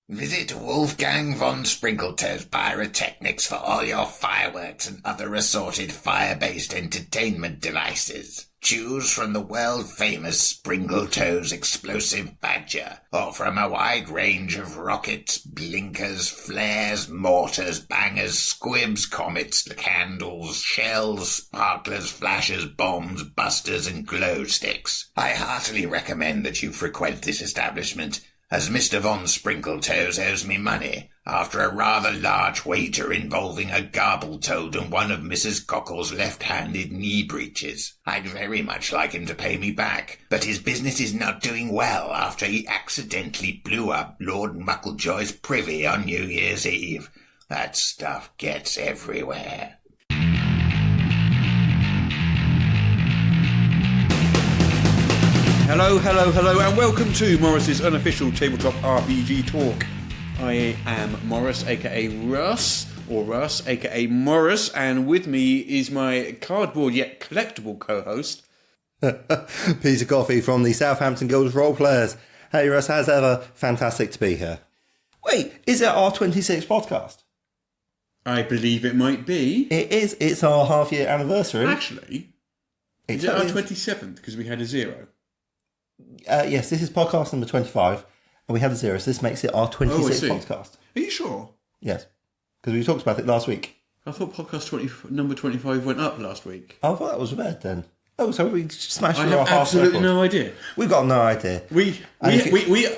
Visit Wolfgang von Sprinkletoe's Pyrotechnics for all your fireworks and other assorted fire-based entertainment devices. Choose from the world-famous Sprinkletoe's explosive badger, or from a wide range of rockets, blinkers, flares, mortars, bangers, squibs, comets, candles, shells, sparklers, flashes, bombs, busters, and glow sticks. I heartily recommend that you frequent this establishment, as Mr. Von Sprinkletoes owes me money after a rather large wager involving a garbletoad and one of Mrs. Cockle's left-handed knee breeches. I'd very much like him to pay me back, but his business is not doing well after he accidentally blew up Lord Mucklejoy's privy on New Year's Eve. That stuff gets everywhere. Hello, and welcome to Morris's unofficial tabletop RPG talk. I am Morrus, aka Russ, aka Morrus, and with me is my cardboard yet collectible co-host, Peter Coffey from the Southampton Guild of Role Players. Hey Russ, as ever, fantastic to be here. Wait, is it our 26th podcast? I believe it might be. It is. It's our half-year anniversary. Actually, is it our 27th because we had a 0? Yes, this is podcast number 25, and we had a 0, so this makes it our 26th podcast. Are you sure? Yes, because we talked about it last week. I thought podcast number 25 went up last week. I thought that was red then. Oh, so we smashed through I our have absolutely no idea. We've got no idea. We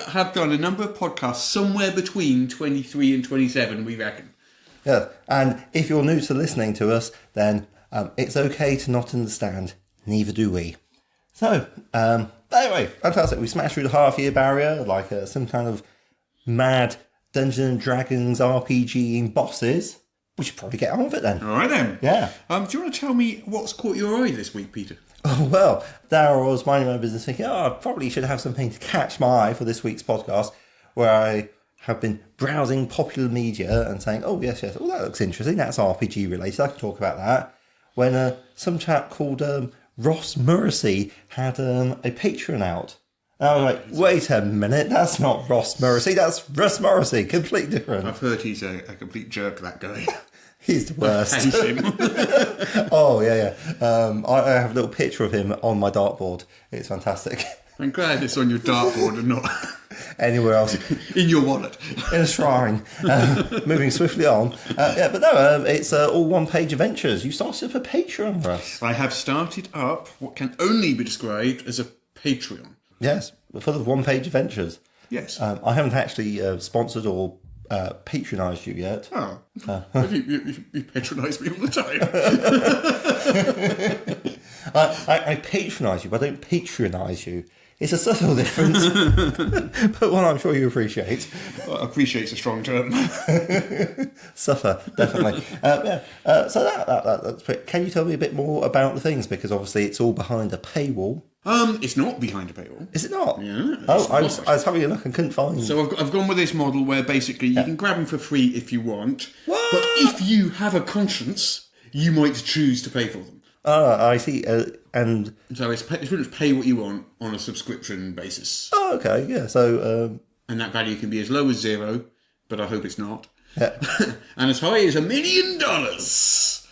have done a number of podcasts somewhere between 23 and 27, we reckon. Yeah, and if you're new to listening to us, then it's okay to not understand. Neither do we. So, anyway, fantastic. We smashed through the half-year barrier like some kind of mad Dungeons and Dragons RPG bosses. We should probably get on with it then. All right then. Yeah. Do you want to tell me what's caught your eye this week, Peter? Oh, well, there I was minding my business thinking, I probably should have something to catch my eye for this week's podcast, where I have been browsing popular media and saying, oh, yes, that looks interesting. That's RPG related. I can talk about that. When some chap called Ross Morrissey had a Patreon out. And I was like, wait a minute, that's not Ross Morrissey, that's Russ Morrissey, completely different. I've heard he's a complete jerk, that guy. He's the worst. I hate him. Oh, yeah. I have a little picture of him on my dartboard. It's fantastic. I'm glad it's on your dartboard and not anywhere else. In your wallet. In a shrine. Moving swiftly on. But no, it's all one-page adventures. You started up a Patreon for us. I have started up what can only be described as a Patreon. Yes, full of one-page adventures. Yes. I haven't actually sponsored or patronised you yet. Oh. You patronise me all the time. I patronise you, but I don't patronise you. It's a subtle difference, but one I'm sure you appreciate. Well, appreciate's a strong term. Suffer, definitely. So that's pretty. Can you tell me a bit more about the things? Because obviously it's all behind a paywall. It's not behind a paywall. Is it not? Yeah. I was having a look and couldn't find. So I've gone with this model where basically you can grab them for free if you want. What? But if you have a conscience, you might choose to pay for them. I see. And so it's pretty much pay what you want on a subscription basis. Oh, okay, yeah. So and that value can be as low as 0, but I hope it's not. Yeah. And as high as $1 million.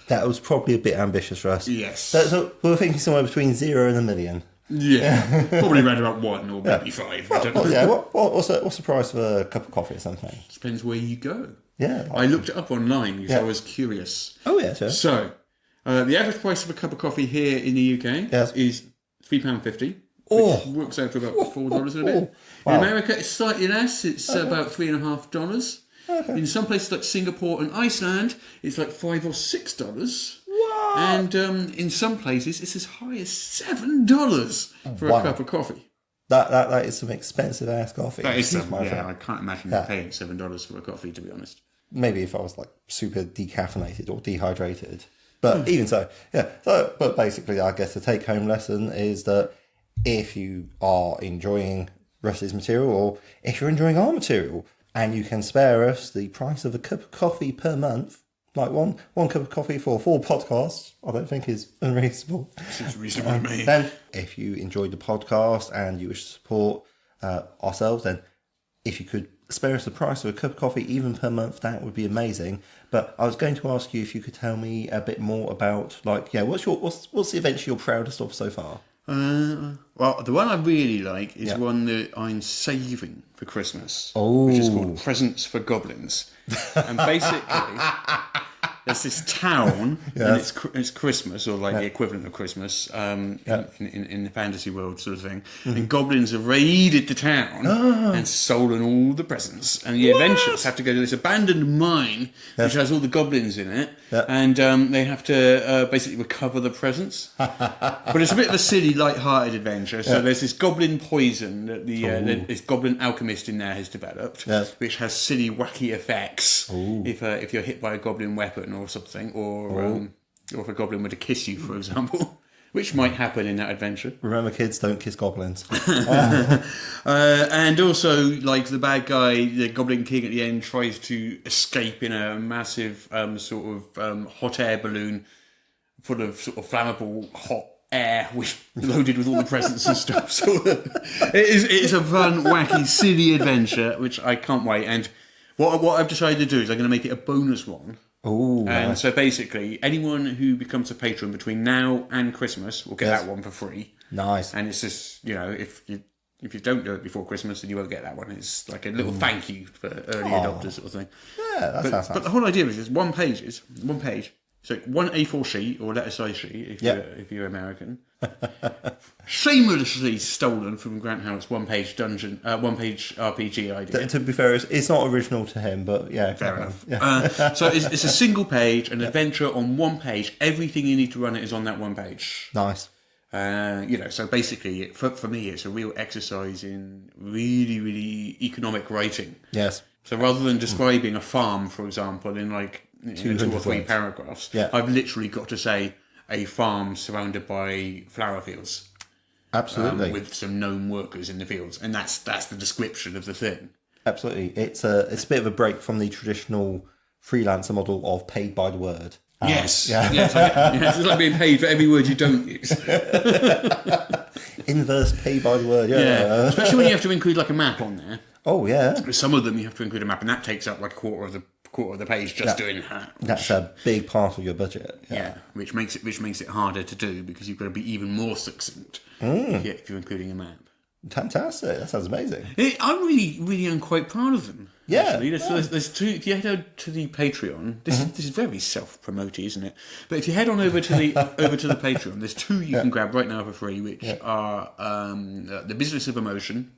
That was probably a bit ambitious for us. Yes. So we were thinking somewhere between 0 and $1 million. Yeah, probably around about 1 or maybe 5. I don't know. Yeah. What's the price of a cup of coffee or something? Depends where you go. Yeah. I looked it up online because I was curious. Oh yeah, sure. So. The average price of a cup of coffee here in the UK is £3.50, which works out to about $4 and a bit. Wow. In America, it's slightly less. It's about $3.50. Okay. In some places like Singapore and Iceland, it's like $5 or $6. Wow. And in some places, it's as high as $7 for a cup of coffee. That is some expensive ass coffee. That is some, I can't imagine paying $7 for a coffee, to be honest. Maybe if I was like super decaffeinated or dehydrated. But even so, yeah. So, but basically, I guess the take-home lesson is that if you are enjoying Russ's material, or if you're enjoying our material, and you can spare us the price of a cup of coffee per month, like one cup of coffee for 4 podcasts, I don't think is unreasonable. Seems reasonable to me. Then, if you enjoyed the podcast and you wish to support ourselves, then if you could spare us the price of a cup of coffee, even per month, that would be amazing. But I was going to ask you if you could tell me a bit more about, like, what's the adventure you're proudest of so far? Well, the one I really like is one that I'm saving for Christmas, which is called Presents for Goblins. And basically, there's this town, and it's Christmas, or like the equivalent of Christmas, in the fantasy world sort of thing. And goblins have raided the town and stolen all the presents. And the adventurers have to go to this abandoned mine, which has all the goblins in it, and they have to basically recover the presents. But it's a bit of a silly, light-hearted adventure. So there's this goblin poison that this goblin alchemist in there has developed, which has silly, wacky effects if you're hit by a goblin weapon or something, or if a goblin were to kiss you, for example, which might happen in that adventure. Remember, kids, don't kiss goblins. And also, like, the bad guy, the Goblin King at the end, tries to escape in a massive hot air balloon full of sort of flammable hot air loaded with all the presents and stuff. So it is a fun, wacky, silly adventure, which I can't wait. And what I've decided to do is I'm going to make it a bonus one. And so basically, anyone who becomes a patron between now and Christmas will get that one for free. Nice. And it's just, if you don't do it before Christmas, then you won't get that one. It's like a little thank you for early adopters sort of thing. Yeah, that sounds nice. But the whole idea is one page. So one A4 sheet or letter size sheet if you're American. Shamelessly stolen from Grant Howitt's one-page RPG idea. To be fair, it's not original to him, but fair enough. Yeah. So it's a single page, an adventure on one page. Everything you need to run it is on that one page. Nice. So basically, for me, it's a real exercise in really, really economic writing. Yes. So rather than describing a farm, for example, in like 2 or 3 paragraphs, I've literally got to say a farm surrounded by flower fields. Absolutely. With some gnome workers in the fields. And that's the description of the thing. Absolutely. It's a bit of a break from the traditional freelancer model of paid by the word. Yes. It's like being paid for every word you don't use. Inverse paid by the word, Especially when you have to include like a map on there. Oh, yeah. Some of them you have to include a map, and that takes up like a quarter of the page just doing that. That's a big part of your budget. Yeah, which makes it harder to do because you've got to be even more succinct if you're including a map. Fantastic! That sounds amazing. I really am quite proud of them. Yeah, actually. There's 2. If you head to the Patreon, this is very self-promoty, isn't it? But if you head on over to the Patreon, there's 2 you can grab right now for free, which are the Business of Emotion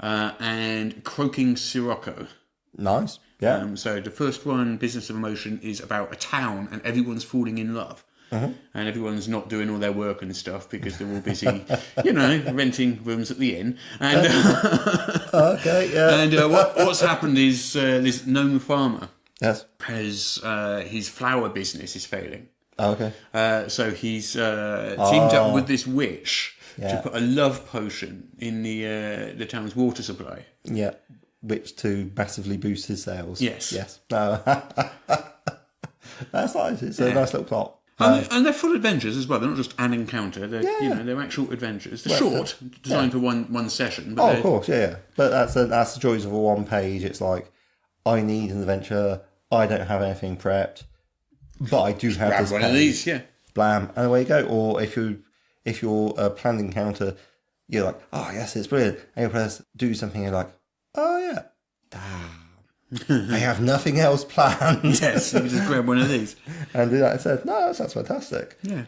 and Croaking Sirocco. Nice. Yeah. So the first one, Business of Emotion, is about a town and everyone's falling in love. And everyone's not doing all their work and stuff because they're all busy, renting rooms at the inn. And and what's happened is this gnome farmer has his flower business is failing. Okay. So he's teamed up with this witch to put a love potion in the town's water supply. Yeah. Which to massively boost his sales. Yes. That's nice. It's a nice little plot. And they're full adventures as well. They're not just an encounter. They're they're actual adventures. They're short, designed for one session. But of course, yeah. But that's the joys of a one page. It's like, I need an adventure. I don't have anything prepped, but I do have this. Grab one page. of these, Blam, and away you go. Or if you're a planned encounter, you're like, oh yes, it's brilliant. And you press do something, and you're like, oh yeah, damn. I have nothing else planned. Yes, you can just grab one of these. And do that instead. No, that sounds fantastic. Yeah.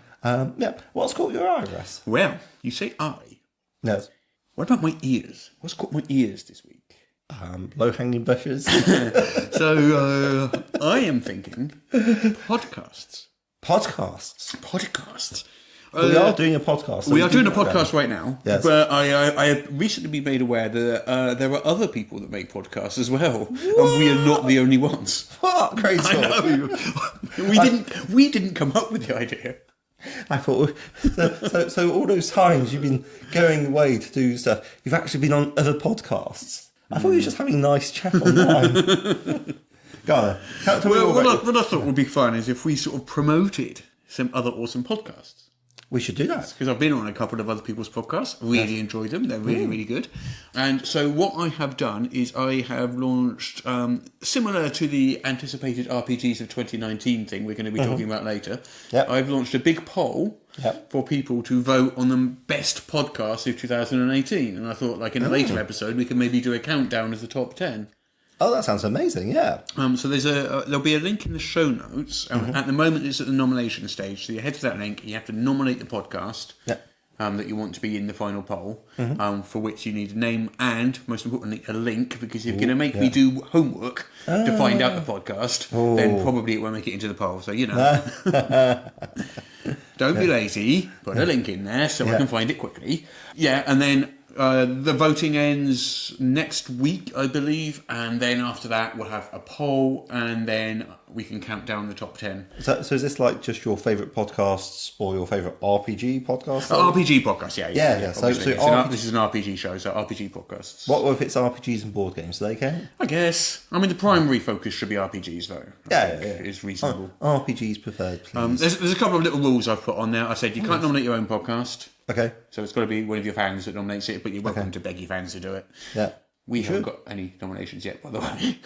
What's caught your eye, Russ? Well, you say eye. Yes. What about my ears? What's caught my ears this week? Low-hanging bushes. So, I am thinking podcasts. Podcasts. We are doing a podcast. So we are doing a podcast right now. Yes. But I have recently been made aware that there are other people that make podcasts as well. What? And we are not the only ones. What? Great I know. We didn't come up with the idea. I thought, so all those times you've been going away to do stuff, you've actually been on other podcasts. I thought you were just having a nice chat online. Go on. Tell me what I thought would be fun is if we sort of promoted some other awesome podcasts. We should do that. Because I've been on a couple of other people's podcasts. Really enjoyed them. They're really, really good. And so what I have done is I have launched, similar to the anticipated RPGs of 2019 thing we're going to be talking about later, I've launched a big poll for people to vote on the best podcast of 2018. And I thought, like, in a later episode, we can maybe do a countdown of the top 10. Oh, that sounds amazing, yeah. So there'll be a link in the show notes. At the moment, it's at the nomination stage. So you head to that link, you have to nominate the podcast that you want to be in the final poll, for which you need a name and, most importantly, a link, because if you're going to make me do homework to find out the podcast, then probably it won't make it into the poll. So, you know, don't be lazy, put a link in there so I can find it quickly. Yeah, and then... the voting ends next week, I believe, and then after that we'll have a poll, and then we can count down the top 10. So is this like just your favourite podcasts or your favourite RPG podcasts? RPG podcasts, yeah. So this is an RPG show, so RPG podcasts. What if it's RPGs and board games? Do they count? I guess. I mean, the primary focus should be RPGs, though. I think is reasonable. RPGs preferred, please. There's a couple of little rules I've put on there. I said you can't nominate your own podcast. Okay. So it's got to be one of your fans that nominates it, but you're welcome to beg your fans to do it. Yeah. We haven't got any nominations yet, by the way.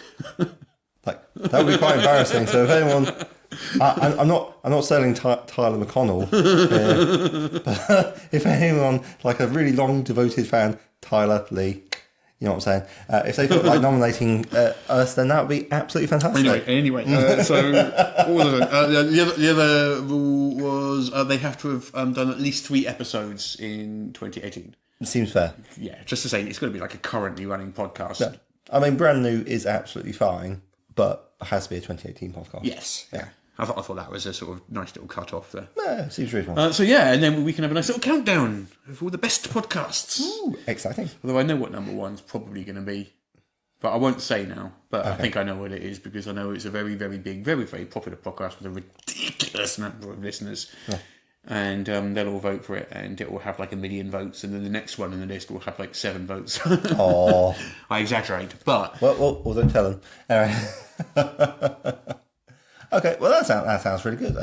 That would be quite embarrassing. So if anyone, I'm not selling Tyler McConnell, but if anyone, like a really long devoted fan, Tyler Lee, you know what I'm saying? If they felt like nominating us, then that would be absolutely fantastic. Anyway, so what was it? The other rule was they have to have done at least 3 episodes in 2018. It seems fair. Yeah, just to say it's going to be like a currently running podcast. Yeah. I mean, brand new is absolutely fine, but it has to be a 2018 podcast. Yes. Yeah. I thought that was a sort of nice little cut off there. Yeah, seems reasonable. So yeah, and then we can have a nice little countdown of all the best podcasts. Ooh, exciting. Although I know what number one's probably going to be. But I won't say now. But I think I know what it is, because I know it's a very, very big, very, very popular podcast with a ridiculous number of listeners. Yeah. And they'll all vote for it, and it will have like 1 million votes, and then the next one on the list will have like 7 votes. Oh, I exaggerate, but well, don't tell them. Anyway. Okay, well that sounds really good.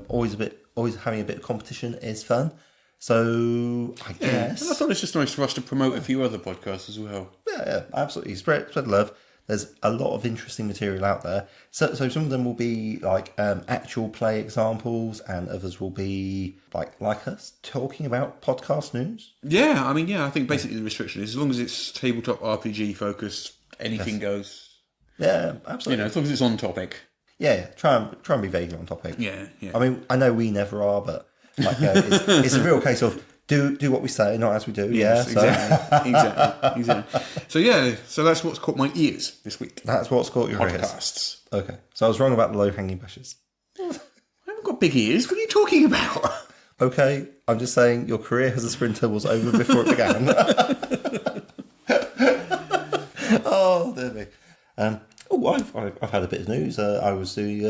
Always having a bit of competition is fun. So I guess. And I thought it's just nice for us to promote a few other podcasts as well. Yeah, absolutely. Spread love. There's a lot of interesting material out there. So some of them will be like actual play examples, and others will be like us talking about podcast news. Yeah, I think basically the restriction is as long as it's tabletop RPG focused, anything goes. Yeah, absolutely. As long as it's on topic. Yeah. Try and be vaguely on topic. Yeah. I mean, I know we never are, but like, it's a real case of do what we say, not as we do. Yes, exactly. So that's what's caught my ears this week. That's what's caught your ears. Podcasts. Okay, so I was wrong about the low-hanging bushes. I haven't got big ears. What are you talking about? Okay, I'm just saying your career as a sprinter was over before it began. Oh, there we. I've had a bit of news. I was doing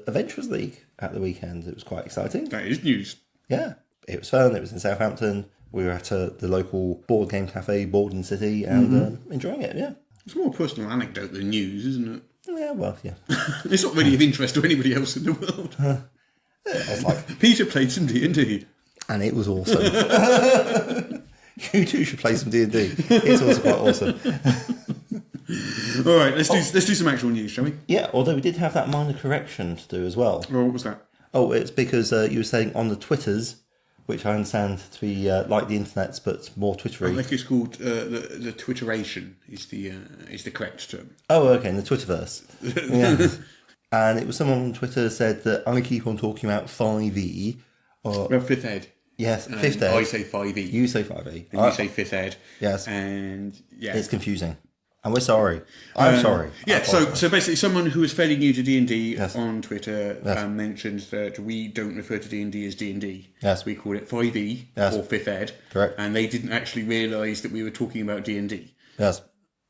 Adventures League at the weekend. It was quite exciting. That is news. Yeah, it was fun. It was in Southampton. We were at the local board game cafe, Borden City, and enjoying it. Yeah, it's more a personal anecdote than news, isn't it? Yeah, well, yeah. It's not really of interest to anybody else in the world. It's like Peter played some D&D, and it was awesome. You too should play some D&D. It's also quite awesome. All right, let's do some actual news, shall we? Yeah, although we did have that minor correction to do as well. Well, what was that? Oh, it's because you were saying on the Twitters, which I understand to be like the internet's, but more Twittery. I think it's called the Twitteration is the correct term. Oh, okay, in the Twitterverse. Yeah. And it was someone on Twitter said that I keep on talking about 5e. Well, 5th Ed. Yes, 5th Ed. I say 5e. You say 5e. And you say 5th Ed. Yes. And yeah. It's confusing. And we're sorry. I'm sorry. Yeah, so basically someone who is fairly new to D&D on Twitter mentioned that we don't refer to D&D as D&D. Yes. We call it 5e or 5th Ed. Correct. And they didn't actually realise that we were talking about D&D. Yes.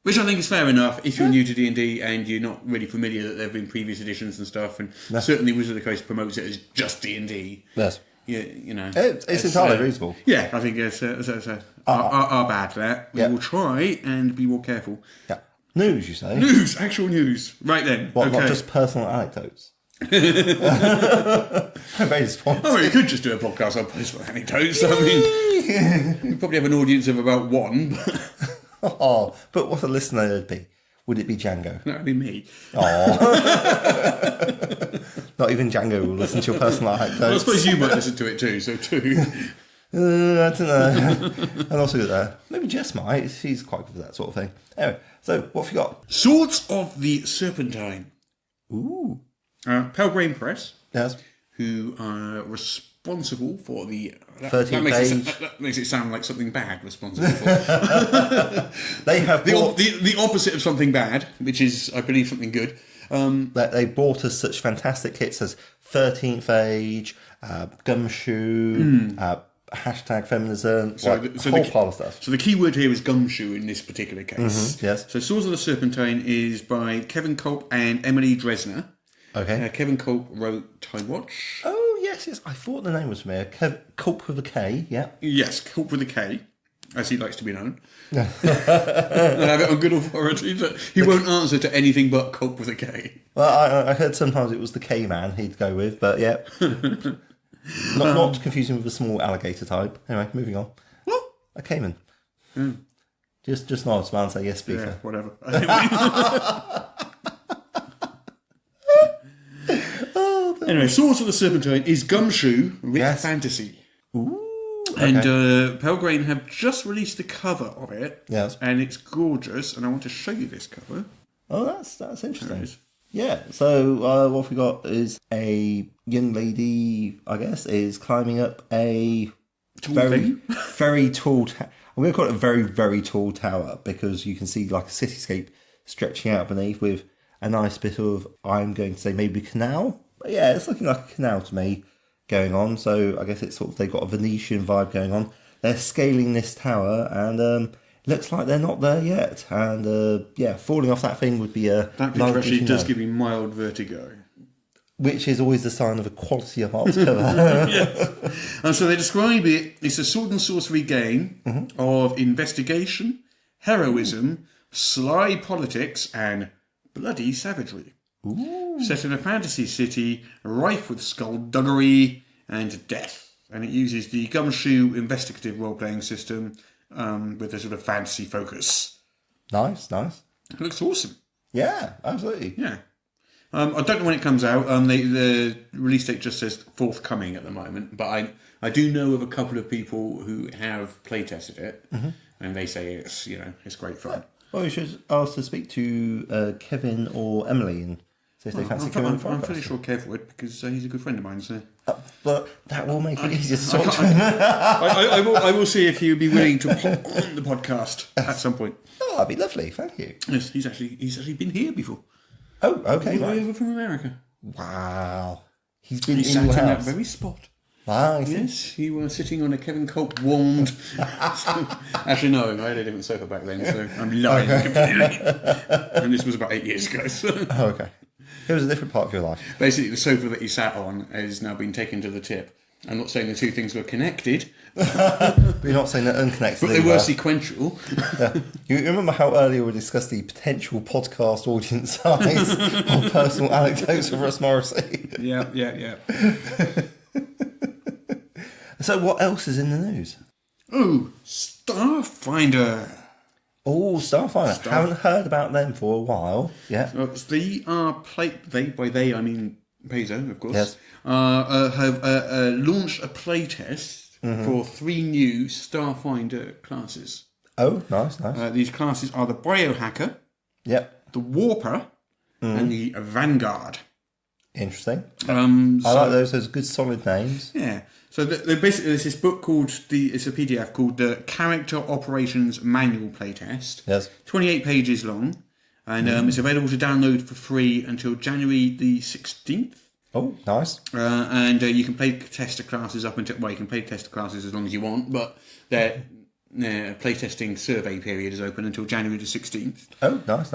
Which I think is fair enough if you're new to D&D and you're not really familiar that there have been previous editions and stuff. And certainly Wizard of the Coast promotes it as just D&D. Yes. Yeah, you know. It's entirely reasonable. Yeah, I think it's our bad for that. We will try and be more careful. Yeah. News, you say? News, actual news. Right then. What, okay. not just personal anecdotes? I'm very disappointed. Oh, you could just do a podcast on personal anecdotes. I mean, we probably have an audience of about one. Oh, but what a listener it'd be. Would it be Django? That'd be me. Oh. Not even Django will listen to your personal anecdotes. Well, I suppose you might listen to it too, so too. I don't know. And also, maybe Jess might. She's quite good at that sort of thing. Anyway, so what have you got? Swords of the Serpentine. Ooh. Pelgrane Press, Yes. who are responsible for the... 13th page. That makes it sound like something bad responsible for. They have bought... the opposite of something bad, which is, I believe, something good. They bought us such fantastic kits as 13th Age, Gumshoe, hashtag feminism, a whole pile of stuff. So the key word here is gumshoe in this particular case. Yes. So Swords of the Serpentine is by Kevin Culp and Emily Dresner. Okay. Kevin Culp wrote Time Watch. Oh, yes. I thought the name was familiar. Culp with a K, yeah. Yes, Culp with a K, as he likes to be known. I have it on good authority that he won't answer to anything but Culp with a K. Well, I heard sometimes it was the K-man he'd go with, but yeah. Not confusing with a small alligator type. Anyway, moving on. What? A Cayman. Just nod, smile and say yes, speaker. Yeah, whatever. Anyway, Swords of the Serpentine is gumshoe with fantasy. Ooh. And Okay. Pelgrane have just released the cover of it. Yes. And it's gorgeous, and I want to show you this cover. Oh, that's interesting. There it is. Yeah, so what we got is a young lady, I guess, is climbing up a very tall I'm going to call it a very, very tall tower because you can see like a cityscape stretching out beneath with a nice bit of, I'm going to say maybe canal. But yeah, it's looking like a canal to me going on. So I guess it's sort of, they've got a Venetian vibe going on. They're scaling this tower and looks like they're not there yet. And falling off that thing would be a... That picture actually does give me mild vertigo. Which is always the sign of a quality of art's cover. Yes. And so they describe it, it's a sword and sorcery game of investigation, heroism, sly politics, and bloody savagery. Ooh. Set in a fantasy city rife with skullduggery and death. And it uses the Gumshoe investigative role-playing system with a sort of fantasy focus. Nice. It looks awesome. Yeah, absolutely. Yeah. I don't know when it comes out. The release date just says forthcoming at the moment, but I do know of a couple of people who have playtested it, and they say it's great fun. Well, you should ask to speak to Kevin or Emily and see if they fancy coming on. I'm pretty sure Kev would because he's a good friend of mine. So, but that will make it easier to talk to. I will see if he would be willing to pop on the podcast at some point. Oh, that'd be lovely. Thank you. Yes, he's actually been here before. Oh, okay. All the way over from America. Wow. He's been He in sat your in that house. very spot. Wow. I see. Yes, he was sitting on a Kevin Culp warmed. Actually, no, I had a different sofa back then, so I'm lying completely. And this was about 8 years ago. So. Oh, okay. It was a different part of your life. Basically, the sofa that he sat on has now been taken to the tip. I'm not saying the two things were connected, But you're not saying they're unconnected. but they were sequential. Yeah. You remember how earlier we discussed the potential podcast audience size of personal anecdotes of Russ Morrissey? Yeah. So what else is in the news? Oh, Starfinder. Oh, Starfinder. Haven't heard about them for a while. Yeah. They are by they I mean Peso, of course. Yes. Have launched a playtest for 3 new Starfinder classes. Oh, nice. These classes are the Biohacker, Yep. the Warper, and the Vanguard. Interesting. I I like those. Those are good, solid names. Yeah. So basically, there's this book it's a PDF called the Character Operations Manual Playtest. Yes. 28 pages long, and it's available to download for free until January the 16th. Oh, nice. And you can play tester classes up until... Well, you can play tester classes as long as you want, but their playtesting survey period is open until January the 16th. Oh, nice.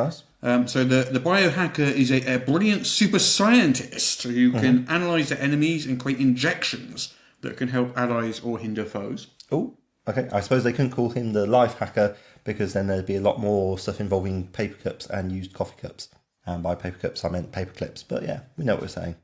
So the Biohacker is a brilliant super scientist who can analyse their enemies and create injections that can help allies or hinder foes. Oh, okay. I suppose they couldn't call him the life hacker because then there'd be a lot more stuff involving paper cups and used coffee cups. And by paper cups, I meant paper clips. But yeah, we know what we're saying.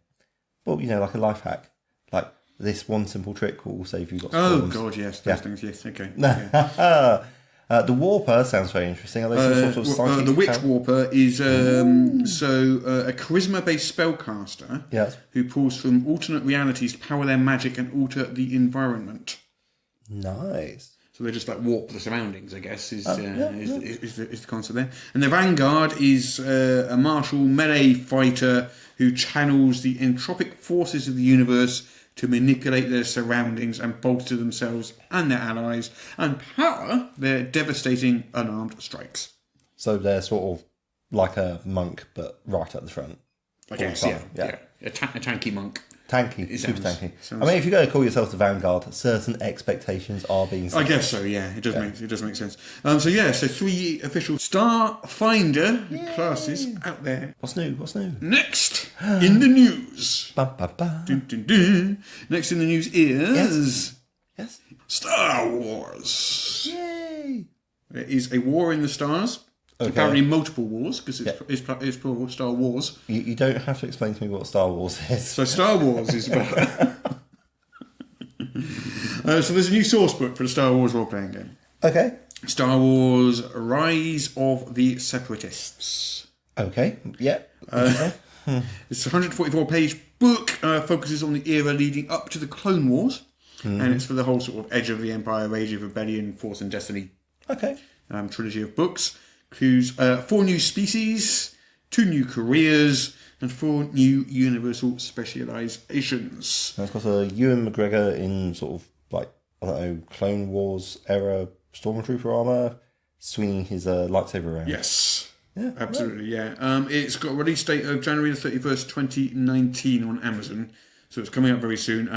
Well, like a life hack. Like, this one simple trick will save you lots of Oh, problems. God, yes. Those things, yes. Okay. Yeah. The Warper sounds very interesting. Are they some sort of psychic the Witch power? Warper is a charisma-based spellcaster Yes. who pulls from alternate realities to power their magic and alter the environment. Nice. So they just like warp the surroundings, I guess, is the concept there. And the Vanguard is a martial melee fighter who channels the entropic forces of the universe to manipulate their surroundings and bolster themselves and their allies and power their devastating unarmed strikes. So they're sort of like a monk, but right at the front. I guess, yeah. A tanky monk. Tanky, super tanky. I mean, if you're going to call yourself the Vanguard, certain expectations are being set. I guess so, yeah. It does make sense. So 3 official Starfinder classes out there. What's new? Next in the news. Ba, ba, ba. Dun, dun, dun. Next in the news is Yes. Star Wars. Yay! There is a war in the stars. Okay. Apparently multiple wars, because it's plural, Star Wars. You don't have to explain to me what Star Wars is. So Star Wars is about... so there's a new source book for the Star Wars role-playing game. Okay. Star Wars Rise of the Separatists. Okay. Yeah. It's a 144-page book, focuses on the era leading up to the Clone Wars, and it's for the whole sort of Edge of the Empire, Rage of Rebellion, Force and Destiny Okay. trilogy of books. Includes 4 new species, 2 new careers, and 4 new universal specializations. Now it's got a Ewan McGregor in sort of like, I don't know, Clone Wars era Stormtrooper armour, swinging his lightsaber around. Yes. Yeah, absolutely, yeah. It's got a release date of January the 31st, 2019 on Amazon, so it's coming up very soon.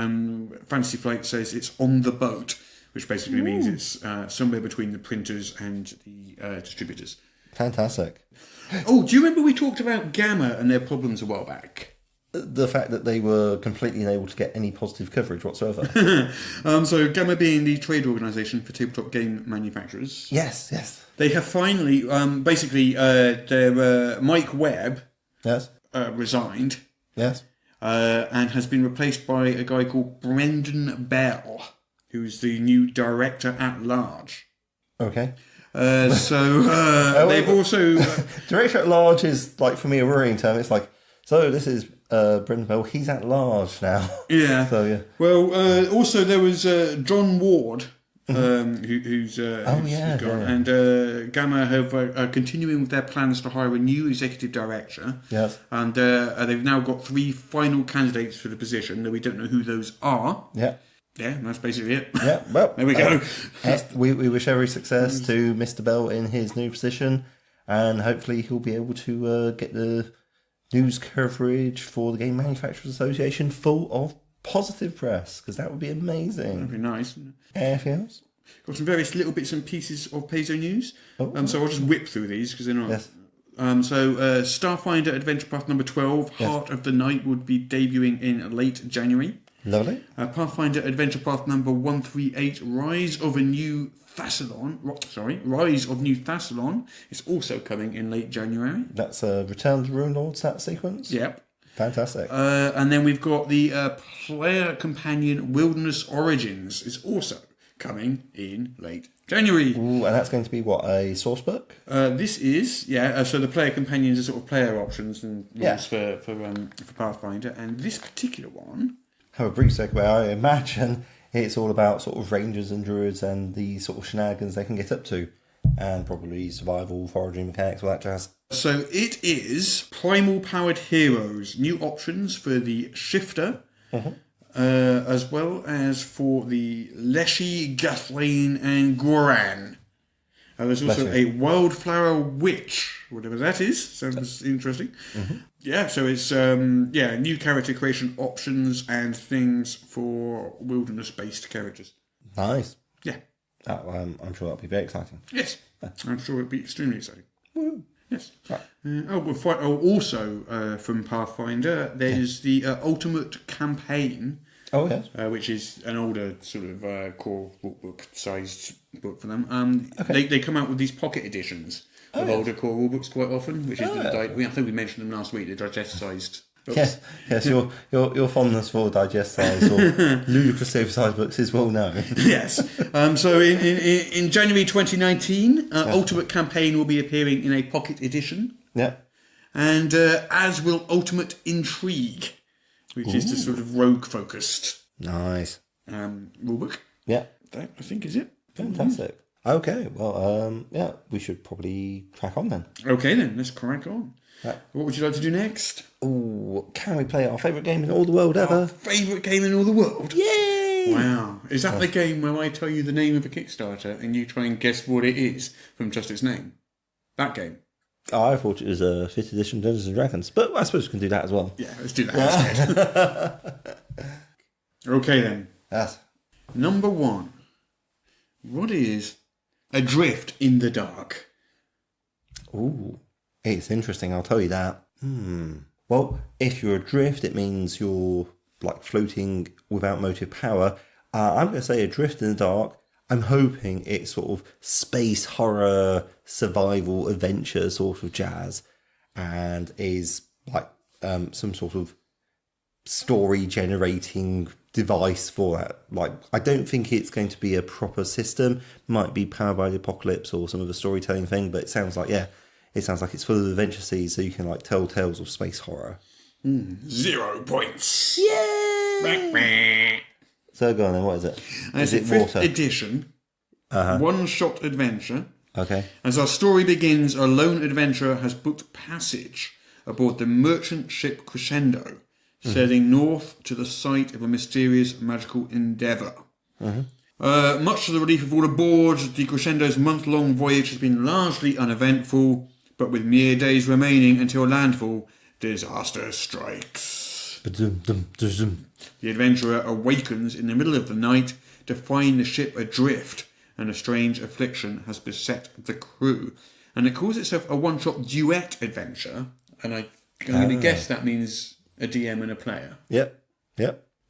Fantasy Flight says it's on the boat, which basically means it's somewhere between the printers and the distributors. Fantastic. Oh, do you remember we talked about GAMA and their problems a while back? The fact that they were completely unable to get any positive coverage whatsoever. So GAMA being the trade organisation for tabletop game manufacturers. Yes. They have finally, their Mike Webb Yes. resigned. Yes. And has been replaced by a guy called Brendan Bell, who's the new director at large. Okay. They've also... Director at large is, like, for me, a worrying term. It's like, so this is Brendan Bell, he's at large now. Yeah. So, yeah. Well, also there was John Ward, who's gone. And GAMA are continuing with their plans to hire a new executive director. Yes. And they've now got 3 final candidates for the position, though we don't know who those are. Yeah. Yeah, that's basically it. Yeah, well, there we go. We wish every success to Mr. Bell in his new position, and hopefully he'll be able to get the news coverage for the Game Manufacturers Association full of positive press, because that would be amazing. That'd be nice. Anything else? Got some various little bits and pieces of Paizo news. So I'll just whip through these because they're not. Yes. Starfinder Adventure Path number 12, Heart of the Night, would be debuting in late January. Lovely. Pathfinder Adventure Path number 138, Rise of New Thassalon, is also coming in late January. That's Return to Rune Lords, that sequence? Yep. Fantastic. And then we've got the player companion Wilderness Origins is also coming in late January. Ooh, and that's going to be what, a source book? This is, so the player companions are sort of player options and rules for Pathfinder, and this particular one... Have a brief segue. I imagine it's all about sort of rangers and druids and the sort of shenanigans they can get up to, and probably survival, foraging mechanics, all that jazz. So it is Primal Powered Heroes, new options for the Shifter, as well as for the Leshy, Gathleen and Goran. There's also a Wildflower Witch, whatever that is. Sounds interesting. Yeah, so it's new character creation options and things for wilderness-based characters. Nice. Yeah. I'm sure that'll be very exciting. Yes. I'm sure it'll be extremely exciting. Woo. Yes. Right. Also from Pathfinder, there's the Ultimate Campaign. Oh, yes. Which is an older sort of core rulebook-sized book for them. They come out with these pocket editions of older core rulebooks quite often, which is I think we mentioned them last week, the digest-sized Yes. Your fondness for digest size or ludicrously oversized books is well known. Yes. So in January 2019, Ultimate Campaign will be appearing in a pocket edition. Yeah. And as will Ultimate Intrigue, which is the sort of rogue-focused Nice. rulebook. Yeah. That, I think, is it. Fantastic. Okay, well, we should probably crack on then. Okay, then, let's crack on. Right. What would you like to do next? Ooh, can we play our favourite game in all the world ever? Our favourite game in all the world? Yay! Wow. Is that the game where I tell you the name of a Kickstarter and you try and guess what it is from just its name? That game? Oh, I thought it was a 5th edition Dungeons and Dragons, but I suppose we can do that as well. Yeah, let's do that instead. Okay, then. Yes. Number 1. What is Adrift in the Dark? Ooh, it's interesting, I'll tell you that. Well, if you're adrift, it means you're like floating without motive power. I'm going to say Adrift in the Dark. I'm hoping it's sort of space horror, survival, adventure sort of jazz, and is like some sort of story generating device for that. Like, I don't think it's going to be a proper system. Might be Powered by the Apocalypse or some of the storytelling thing, but it sounds like it's full of adventure seeds, so you can like tell tales of space horror. 0 points. Yay! So go on then, what is it? Is it 5th edition, one-shot adventure. Okay. As our story begins, our lone adventurer has booked passage aboard the merchant ship Crescendo, sailing north to the site of a mysterious magical endeavour. Much to the relief of all aboard, the Crescendo's month-long voyage has been largely uneventful, but with mere days remaining until landfall, disaster strikes. The adventurer awakens in the middle of the night to find the ship adrift, and a strange affliction has beset the crew. And it calls itself a one-shot duet adventure, and I'm going to guess that means a DM and a player. Yep.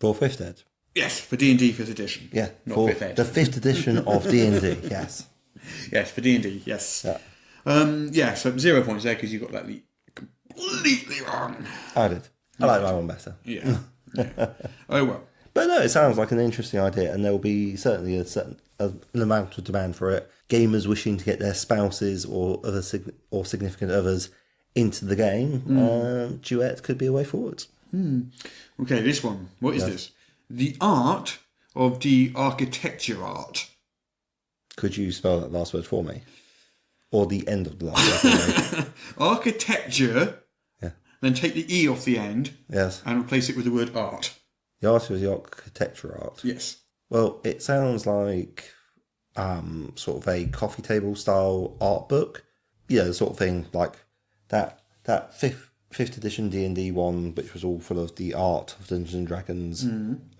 For 5th ed. Yes, for D&D 5th edition. Yeah, not for 5th ed. the 5th edition of D&D, yes. Yes, for D&D, yes. Yeah. So 0 points there because you got that completely wrong. I did. I like my one better. Yeah. Oh, well. But no, it sounds like an interesting idea, and there will be certainly an amount of demand for it. Gamers wishing to get their spouses or other significant others into the game, duet could be a way forward. Okay, this one. What is this? The art of the architecture art. Could you spell that last word for me? Or the end of the last word for me? Architecture. Yeah. Then take the E off the end. Yes. And replace it with the word art. The art of the architecture art. Yes. Well, it sounds like sort of a coffee table style art book. Yeah, the sort of thing like that 5th edition D&D one, which was all full of the art of Dungeons and Dragons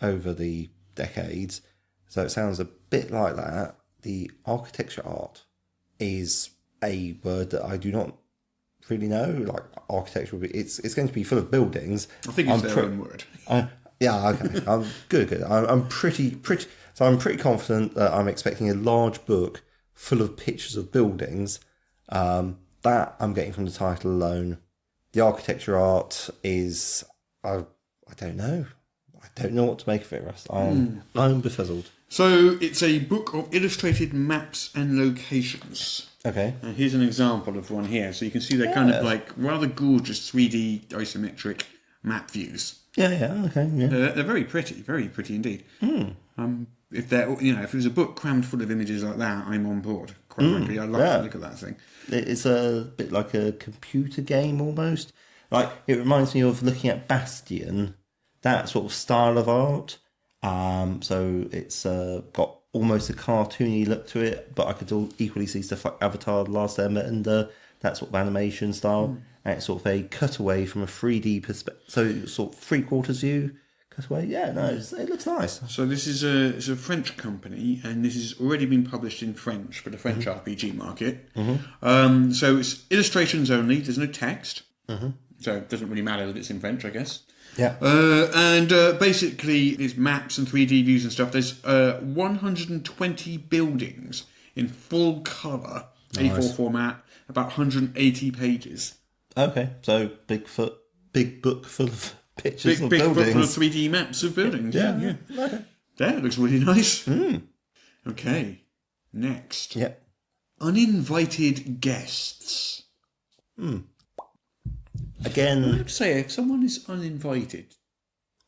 over the decades. So it sounds a bit like that. The architecture art is a word that I do not really know. Like architecture, it's going to be full of buildings. I think it's their own word. Yeah, okay. I'm good. I'm pretty. So I'm pretty confident that I'm expecting a large book full of pictures of buildings. That I'm getting from the title alone. The architecture art is I don't know. I don't know what to make of it, Russ. I'm befuddled. So it's a book of illustrated maps and locations. Okay. And here's an example of one here. So you can see they're kind of like rather gorgeous 3D isometric map views. Yeah, okay. Yeah. They're very pretty indeed. If it was a book crammed full of images like that, I'm on board. Quite frankly, I'd love to look at that thing. It's a bit like a computer game almost. Like it reminds me of looking at Bastion, that sort of style of art. So it's got almost a cartoony look to it, but I could equally see stuff like Avatar: The Last Airbender, that sort of animation style. And it's sort of a cutaway from a 3D perspective, so sort of 3/4 view cutaway. Yeah, no, it looks nice. So this is it's a French company, and this has already been published in French for the French RPG market. So it's illustrations only. There's no text, so it doesn't really matter that it's in French, I guess. Yeah. And basically, there's maps and 3D views and stuff. There's 120 buildings in full colour, A4 format, about 180 pages. Okay, so Bigfoot big book full of pictures of big book buildings. full of 3D maps of buildings. Yeah. Okay. Yeah, it looks really nice. Okay, next. Yeah. Uninvited guests. Again, I would say if someone is uninvited,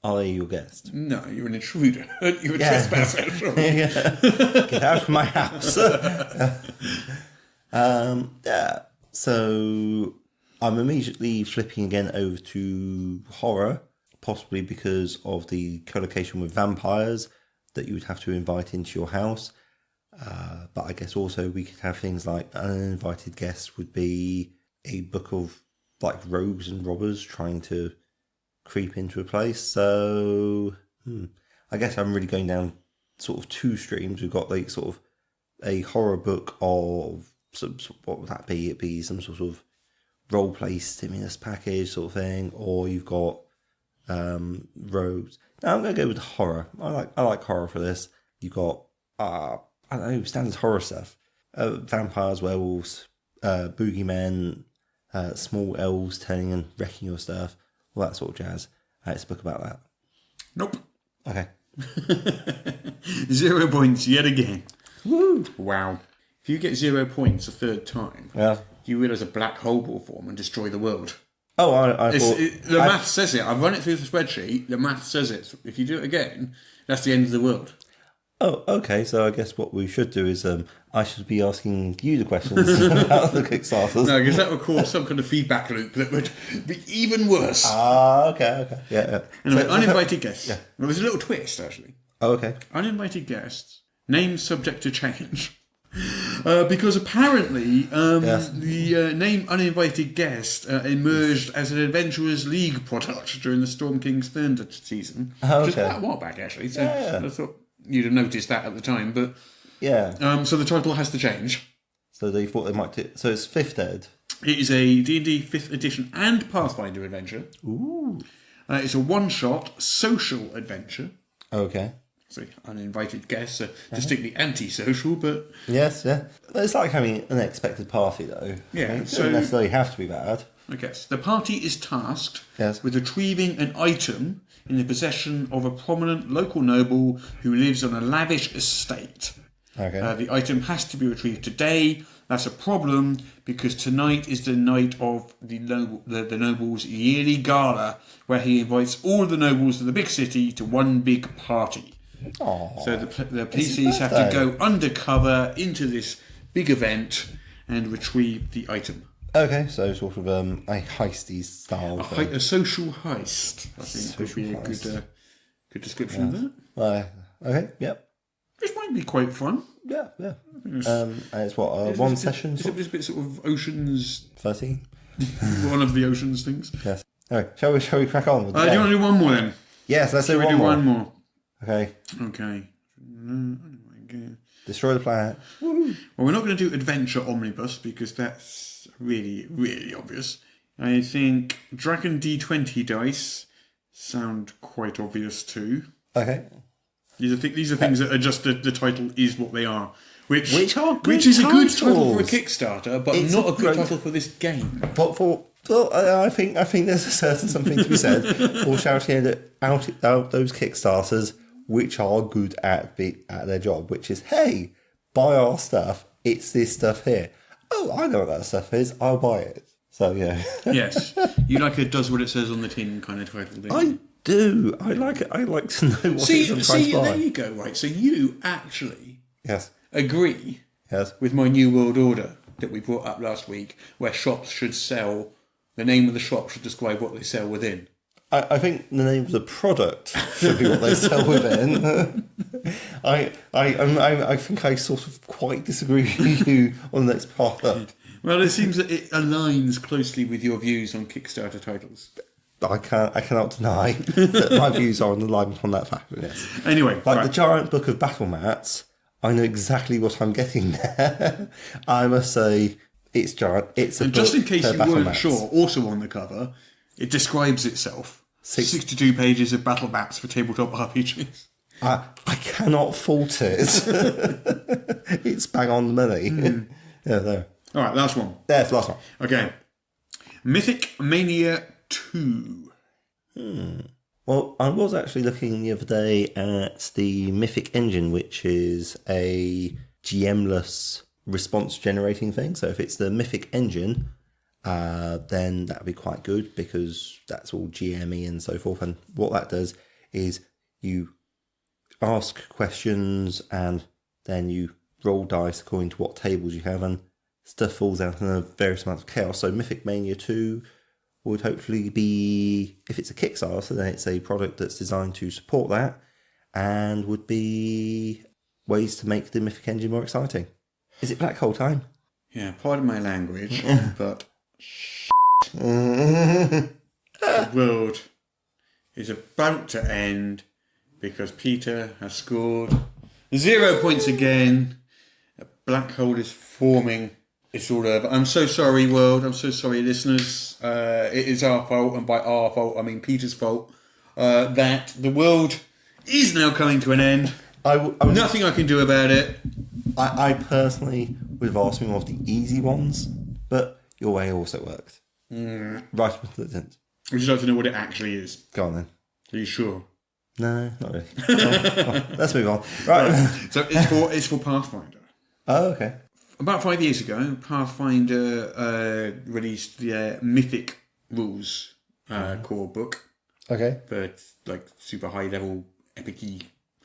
are they your guest? no, you're an intruder. You're a trespasser. Get out of my house. Yeah. So I'm immediately flipping again over to horror, possibly because of the collocation with vampires that you would have to invite into your house. But I guess also we could have things like uninvited guests would be a book of like rogues and robbers trying to creep into a place. So I guess I'm really going down sort of two streams. We've got like sort of a horror book of what would that be? It'd be some sort of role play stimulus package sort of thing, or you've got rogues. Now I'm going to go with horror. I like horror for this. You've got I don't know, standard horror stuff: vampires, werewolves, boogeymen, small elves turning and wrecking your stuff, all that sort of jazz. It's a book about that. Nope. Okay. 0 points yet again. Woo! Wow. If you get 0 points a third time, Yeah. you realise a black hole will form and destroy the world. Oh, I thought The math says it. I've run it through the spreadsheet. The math says it. If you do it again, that's the end of the world. Oh, okay. So I guess what we should do is I should be asking you the questions about the Kickstarters. No, because that would cause some kind of feedback loop that would be even worse. Okay. Yeah. Anyway, So- uninvited guests. Yeah. Well, there's a little twist, actually. Oh, okay. Uninvited guests, names subject to change. Because apparently the name Uninvited Guest emerged as an Adventurers League product during the Storm King's Thunder season. Oh, Which is okay. quite a while back, actually. So Yeah. I thought you'd have noticed that at the time. But Yeah. so the title has to change. So they thought they might do. So it's Fifth Ed. It is a D&D 5th edition and Pathfinder adventure. Ooh. It's a one-shot social adventure. Okay. So uninvited guests are distinctly anti-social, but Yes. Yeah. It's like having an unexpected party, though. Yeah, It so- doesn't necessarily have to be bad. I guess the party is tasked Yes. with retrieving an item in the possession of a prominent local noble who lives on a lavish estate. Okay. The item has to be retrieved today. That's a problem because tonight is the night of the noble's yearly gala, where he invites all the nobles of the big city to one big party. Aww. So the It's his PCs have to birthday. go undercover into this big event and retrieve the item. Okay. So sort of a heisty style. thing. A social heist, I think, would be a Social good description of that. Okay. Yep. Which might be quite fun. Yeah. And it's what one session. It's a bit sort of oceans, 13. one of the oceans things. Yes. Anyway, shall we crack on with the Do you game? want to do one more then? Yes, let's do Shall we one do more. one more? Okay. Okay. Destroy the planet. Well, we're not going to do Adventure Omnibus because that's really, really obvious. I think Dragon D20 dice sound quite obvious too. Okay. These are things that are just the title is what they are. Which are good which is a good title for a titles. Kickstarter, but It's not a a good great- title for this game. But I think there's a certain something to be said for shouting out those Kickstarters which are good at their job, which is, hey, buy our stuff. It's this stuff here. Oh, I know what that stuff is. I'll buy it. So yeah, Yes, you like a does what it says on the tin kind of title. Don't I you? do. I like it. I like to know what it is I'm trying to buy. There you go. Right, so you actually Yes. agree Yes. with my New World Order that we brought up last week, where shops should sell. The name of the shop should describe what they sell within. I think the name of the product should be what they sell within. I think I sort of quite disagree with you on the next part. Well, it seems that it aligns closely with your views on Kickstarter titles. I cannot deny that my views are on alignment on that fact. Yes. Anyway, Like right. the giant book of battle mats, I know exactly what I'm getting there. I must say, it's giant. It's a And just in book case for you battle weren't mats. sure, also on the cover, it describes itself. 62 pages of battle maps for tabletop RPGs. I cannot fault it. It's bang on the money. Yeah, there. All right, last one. There's the last one. Okay. Mythic Mania 2. 2. Well, I was actually looking the other day at the Mythic engine, which is a GM-less response generating thing. So if it's the Mythic engine, then that would be quite good because that's all GME and so forth. And what that does is you ask questions and then you roll dice according to what tables you have, and stuff falls out in a various amounts of chaos. So Mythic Mania 2 would hopefully be, if it's a Kickstarter, then it's a product that's designed to support that and would be ways to make the Mythic engine more exciting. Is it black hole time? Yeah, pardon my language, but the world is about to end because Peter has scored 0 points again. A black hole is forming. It's all over. I'm so sorry, world. I'm so sorry, listeners. It is our fault, and by our fault, I mean Peter's fault, that the world is now coming to an end. Nothing I can do about it. I personally would have asked me one of the easy ones, but your way also worked. Right up until it didn't. Would you like to know what it actually is? Go on then. Are you sure? No, not really. Let's move on. Right. So it's for Pathfinder. Oh, okay. About 5 years ago, Pathfinder released the Mythic Rules core book. Okay. For like super high level epic-y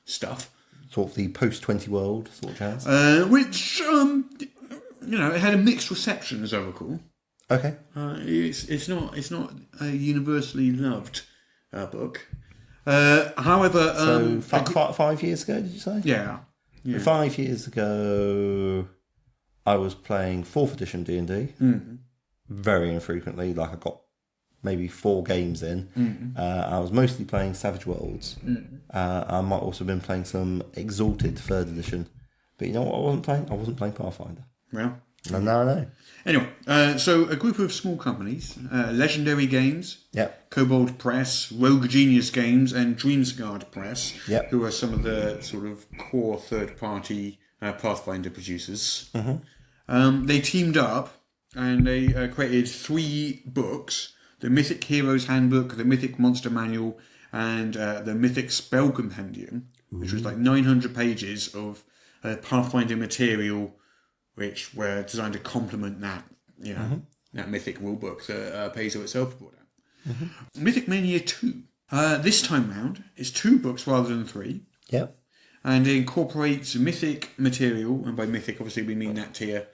stuff. Sort of the post-20 world sort of jazz. Which it had a mixed reception, as I recall. Okay. It's not a universally loved book. However, so 5 years ago, did you say? Yeah. 5 years ago, I was playing 4th edition D&D very infrequently. Like I got maybe 4 games in. I was mostly playing Savage Worlds. I might also have been playing some Exalted 3rd edition. But you know what I wasn't playing? I wasn't playing Pathfinder. Well. And now I know. Anyway, so a group of small companies, Legendary Games, Yep. Kobold Press, Rogue Genius Games, and Dreamsguard Press, Yep. who are some of the sort of core third-party Pathfinder producers. They teamed up and they created 3 books: the Mythic Heroes Handbook, the Mythic Monster Manual, and the Mythic Spell Compendium, which was like 900 pages of Pathfinder material, which were designed to complement that, that Mythic rulebook that Paizo itself brought out. Mythic Mania 2. This time round, is 2 books rather than 3. Yep. And it incorporates Mythic material, and by Mythic, obviously, we mean that tier,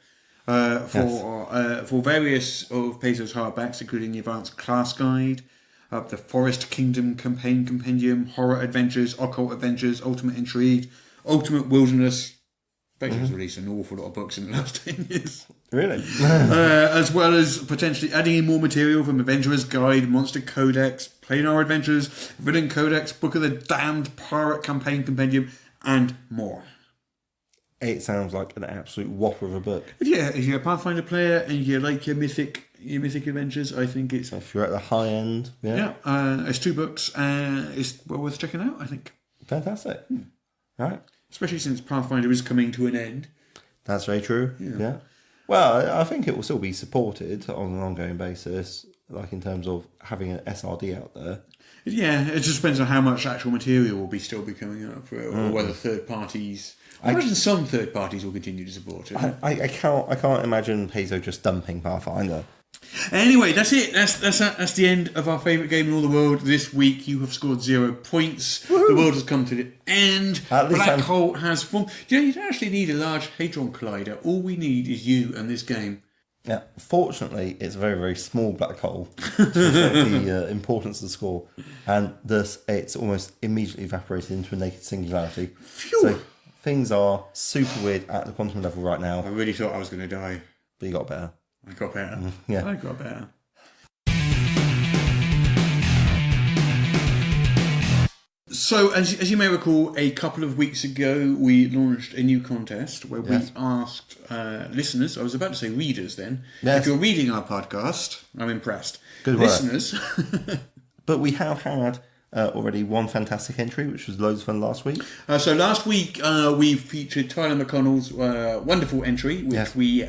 for various of Paizo's hardbacks, including the Advanced Class Guide, the Forest Kingdom Campaign Compendium, Horror Adventures, Occult Adventures, Ultimate Intrigue, Ultimate Wilderness. Paizo's released an awful lot of books in the last 10 years. Really? As well as potentially adding in more material from Adventurer's Guide, Monster Codex, Planar Adventures, Villain Codex, Book of the Damned, Pirate Campaign Compendium, and more. It sounds like an absolute whopper of a book. If you're a Pathfinder player and you like your mythic adventures, I think it's... If you're at the high end, it's 2 books. It's well worth checking out, I think. Fantastic. Right. Especially since Pathfinder is coming to an end. That's very true. Yeah. Well, I think it will still be supported on an ongoing basis, like in terms of having an SRD out there. Yeah, it just depends on how much actual material will still be coming up, or whether third parties... I imagine some third parties will continue to support it. I can't imagine Paizo just dumping Pathfinder. Anyway, that's it. That's the end of our favourite game in all the world. This week you have scored 0 points. Woo-hoo. The world has come to the end. Black hole has formed. You don't actually need a large hadron collider. All we need is you and this game. Yeah, fortunately, it's a very, very small black hole to reflect the importance of the score. And thus, it's almost immediately evaporated into a naked singularity. Phew. So things are super weird at the quantum level right now. I really thought I was going to die. But you got better. I got better. Yeah. I got better. So, as you may recall, a couple of weeks ago, we launched a new contest where we asked listeners, I was about to say readers then, if you're reading our podcast, I'm impressed. Good listeners. But we have had already one fantastic entry, which was loads of fun last week. So last week we featured Tyler McConnell's wonderful entry, which we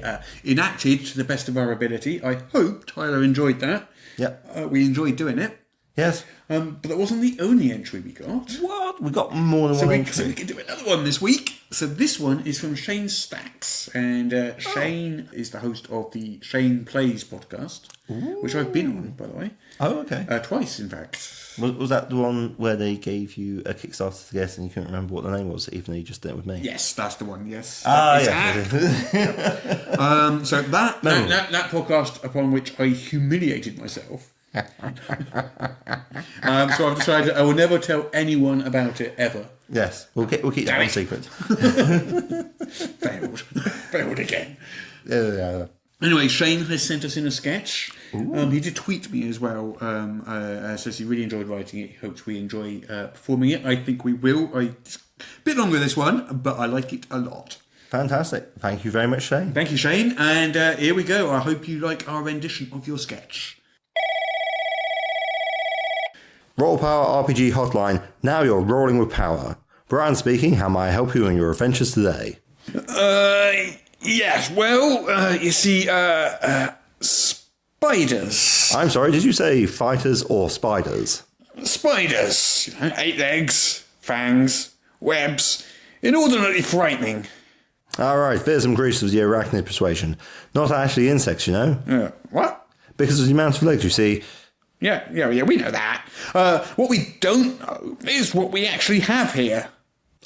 enacted to the best of our ability. I hope Tyler enjoyed that. Yep. We enjoyed doing it. Yes. But that wasn't the only entry we got. What? We got more than one entry. So we can do another one this week. So this one is from Shane Stacks. And Shane is the host of the Shane Plays podcast, which I've been on, by the way. Oh, okay. Twice, in fact. Was that the one where they gave you a Kickstarter to guess and you couldn't remember what the name was, even though you just did it with me? Yes, that's the one, yes. Yeah. So that podcast upon which I humiliated myself. So I've decided I will never tell anyone about it ever. Yes, we'll keep that one secret. Failed again. Yeah. Anyway, Shane has sent us in a sketch. He did tweet me as well. Says he really enjoyed writing it. He hopes we enjoy performing it. I think we will. It's a bit longer this one, but I like it a lot. Fantastic. Thank you very much, Shane. Thank you, Shane. And here we go. I hope you like our rendition of your sketch. Roll Power RPG Hotline. Now you're rolling with power. Brian speaking. How may I help you in your adventures today? Yes. Well, you see, spiders. I'm sorry. Did you say fighters or spiders? Spiders. 8 legs, fangs, webs. Inordinately frightening. All right. Fearsome creatures of the arachnid persuasion. Not actually insects, you know. What? Because of the amount of legs, you see. Yeah, we know that. What we don't know is what we actually have here.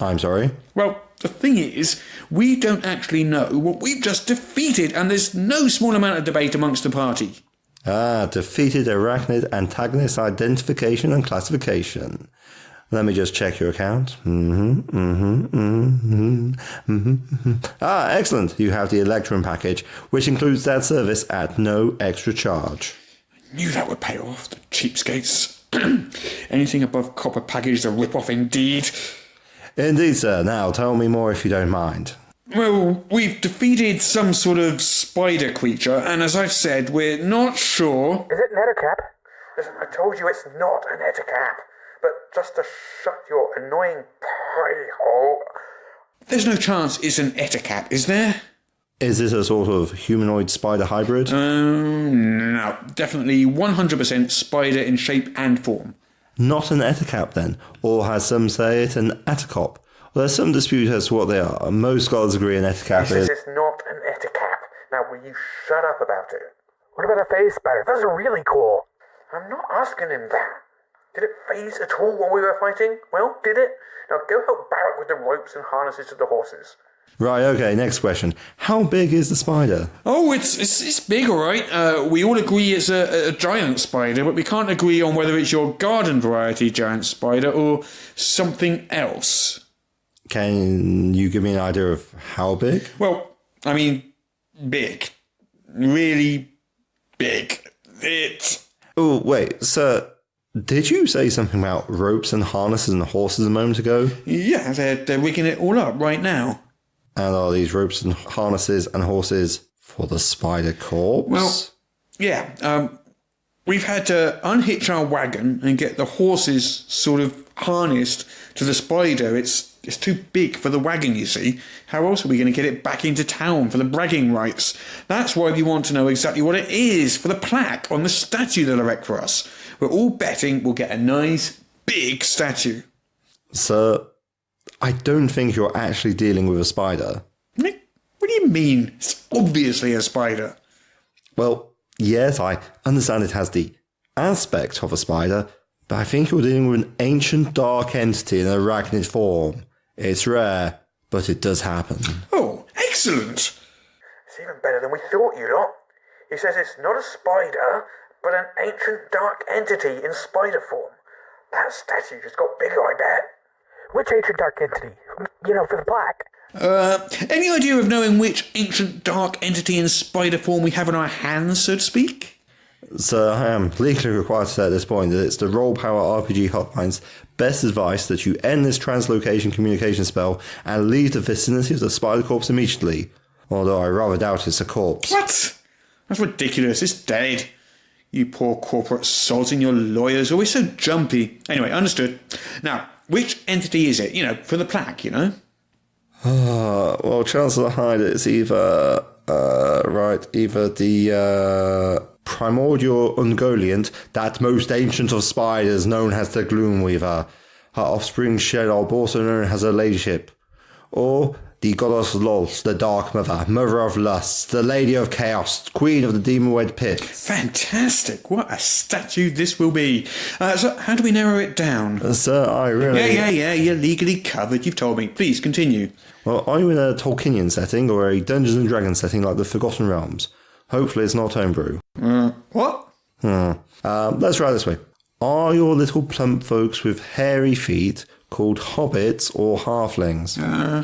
I'm sorry? Well, the thing is, we don't actually know what we've just defeated, and there's no small amount of debate amongst the party. Defeated arachnid antagonist identification and classification. Let me just check your account. Excellent. You have the Electrum package, which includes that service at no extra charge. Knew that would pay off, the cheapskates. Anything above copper package is a rip-off indeed. Indeed, sir. Now, tell me more if you don't mind. Well, we've defeated some sort of spider creature, and as I've said, we're not sure... Is it an ettercap? Listen, I told you it's not an ettercap, but just to shut your annoying pie hole... There's no chance it's an ettercap, is there? Is this a sort of humanoid spider hybrid? No. Definitely 100% spider in shape and form. Not an ettercap, then? Or as some say it, an ettercop? Well, there's some dispute as to what they are. Most scholars agree an ettercap is... It's not an ettercap. Now, will you shut up about it? What about a phase spider? Those are really cool. I'm not asking him that. Did it phase at all while we were fighting? Well, did it? Now go help Barrett with the ropes and harnesses to the horses. Right, okay, next question. How big is the spider? Oh, it's big, all right. We all agree it's a giant spider, but we can't agree on whether it's your garden variety giant spider or something else. Can you give me an idea of how big? Well, I mean, big. Really big. It's... Oh, wait, sir, did you say something about ropes and harnesses and horses a moment ago? Yeah, they're rigging it all up right now. And are these ropes and harnesses and horses for the spider corpse? Well, yeah. We've had to unhitch our wagon and get the horses sort of harnessed to the spider. It's too big for the wagon, you see. How else are we going to get it back into town for the bragging rights? That's why we want to know exactly what it is for the plaque on the statue they'll erect for us. We're all betting we'll get a nice, big statue. Sir, I don't think you're actually dealing with a spider. What do you mean? It's obviously a spider. Well, yes, I understand it has the aspect of a spider, but I think you're dealing with an ancient dark entity in arachnid form. It's rare, but it does happen. Oh, excellent! It's even better than we thought, you lot. He says it's not a spider, but an ancient dark entity in spider form. That statue just got bigger, I bet. Which ancient dark entity? You know, for the plaque. Any idea of knowing which ancient dark entity in spider form we have in our hands, so to speak? Sir, I am legally required to say at this point that it's the Roll Power RPG Hotline's best advice that you end this translocation communication spell and leave the vicinity of the spider corpse immediately. Although I rather doubt it's a corpse. What? That's ridiculous. It's dead. You poor corporate sods and your lawyers, always so jumpy. Anyway, understood. Now, which entity is it? You know, for the plaque, you know? Well, chances are high that it's either the Primordial Ungoliant, that most ancient of spiders known as the Gloomweaver. Her offspring Shelob, also known as her ladyship. Or the goddess Lolth, the Dark Mother, mother of lusts, the lady of chaos, queen of the demon-wed pit. Fantastic. What a statue this will be. So how do we narrow it down? Sir, I really... Yeah, you're legally covered. You've told me. Please, continue. Well, are you in a Tolkienian setting or a Dungeons and Dragons setting like the Forgotten Realms? Hopefully it's not homebrew. What? Let's try it this way. Are your little plump folks with hairy feet called hobbits or halflings?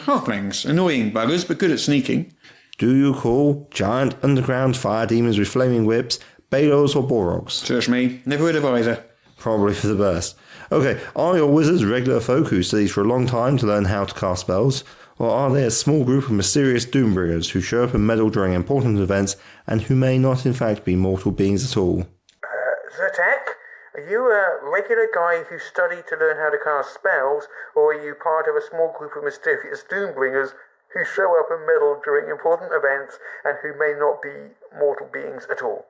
Halflings. Annoying buggers, but good at sneaking. Do you call giant underground fire demons with flaming whips Balos or Borogs? Search me. Never heard of either. Probably for the best. Okay, are your wizards regular folk who studied for a long time to learn how to cast spells? Or are they a small group of mysterious doombringers who show up and meddle during important events and who may not in fact be mortal beings at all? Zertak, are you a regular guy who studied to learn how to cast spells, or are you part of a small group of mysterious doombringers who show up and meddle during important events and who may not be mortal beings at all?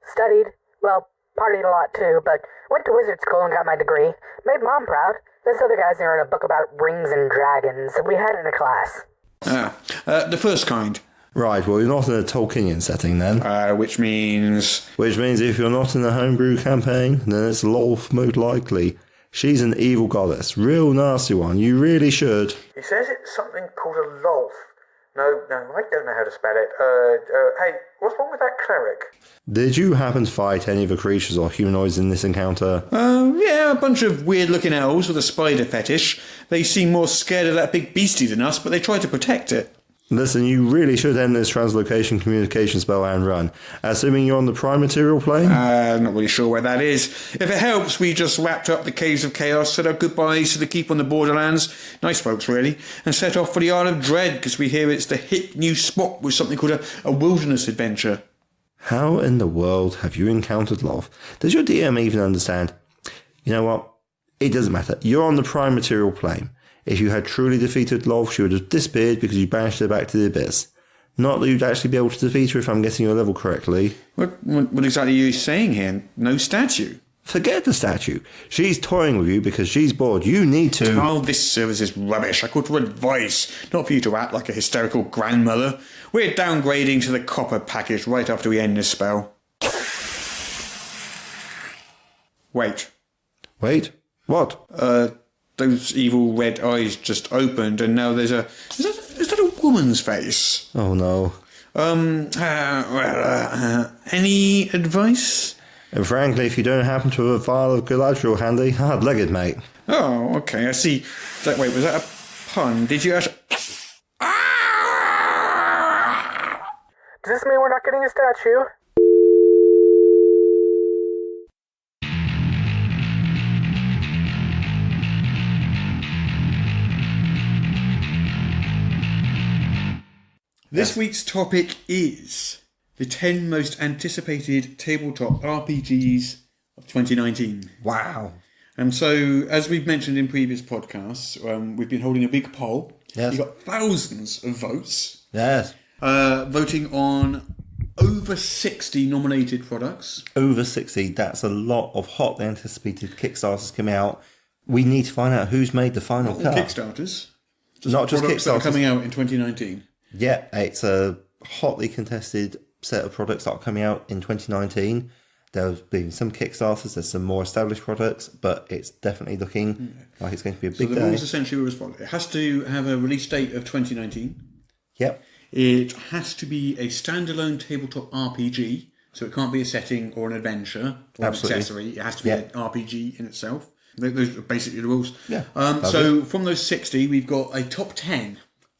Studied. Well, partied a lot too, but went to wizard school and got my degree. Made Mom proud. This other guy's there in a book about rings and dragons. We had it in a class. The first kind. Right, well you're not in a Tolkienian setting then. Which means... Which means if you're not in a homebrew campaign, then it's Lolth most likely. She's an evil goddess. Real nasty one. You really should. He says it's something called a Lolth. No, I don't know how to spell it. Hey, what's wrong with that cleric? Did you happen to fight any of the creatures or humanoids in this encounter? Yeah, a bunch of weird-looking elves with a spider fetish. They seem more scared of that big beastie than us, but they try to protect it. Listen, you really should end this translocation communication spell and run. Assuming you're on the prime material plane? Not really sure where that is. If it helps, we just wrapped up the Caves of Chaos, said our goodbyes to the keep on the Borderlands, nice folks really, and set off for the Isle of Dread, because we hear it's the hip new spot with something called a wilderness adventure. How in the world have you encountered Lolth? Does your DM even understand? You know what? It doesn't matter. You're on the prime material plane. If you had truly defeated Lolth, she would have disappeared because you banished her back to the abyss. Not that you'd actually be able to defeat her if I'm getting your level correctly. What exactly are you saying here? No statue? Forget the statue. She's toying with you because she's bored. You need to... Oh, this service is rubbish. I called for advice, not for you to act like a hysterical grandmother. We're downgrading to the copper package right after we end this spell. Wait. Wait? What? Those evil red eyes just opened, and now there's a... Is that a woman's face? Oh, no. Any advice? And frankly, if you don't happen to have a vial of Galadriel handy, hard-legged, mate. Oh, okay, I see. Wait, was that a pun? Did you actually... Does this mean we're not getting a statue? This week's topic is the 10 most anticipated tabletop RPGs of 2019. Wow. And so, as we've mentioned in previous podcasts, we've been holding a big poll. Yes. You've got thousands of votes. Yes. Voting on over 60 nominated products. Over 60. That's a lot of hotly anticipated Kickstarters coming out. We need to find out who's made the final cut. Kickstarters. Not just products that are Kickstarters. coming out in 2019. Yeah, it's a hotly contested set of products that are coming out in 2019. There's been some Kickstarters, there's some more established products, but it's definitely looking like it's going to be a big So the day. rules essentially were as follows. It has to have a release date of 2019. Yep. It has to be a standalone tabletop RPG, so it can't be a setting or an adventure or Absolutely. an accessory. It has to be an RPG in itself. Those are basically the rules. Yeah. So from those 60, we've got a top 10.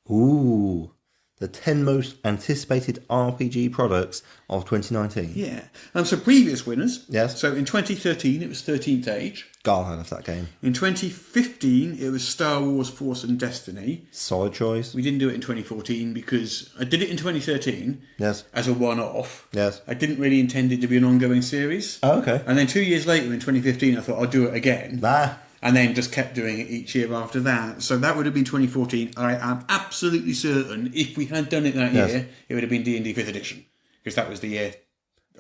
Ooh. The 10 most anticipated RPG products of 2019. Yeah. So previous winners. Yes. So in 2013, it was 13th Age. God, I love that game. In 2015, it was Star Wars Force and Destiny. Solid choice. We didn't do it in 2014 because I did it in 2013 Yes. as a one-off. Yes. I didn't really intend it to be an ongoing series. Oh, okay. And then 2 years later, in 2015, I thought I'll do it again. And then just kept doing it each year after that. So that would have been 2014. I am absolutely certain if we had done it that year, it would have been D&D 5th edition. Because that was the year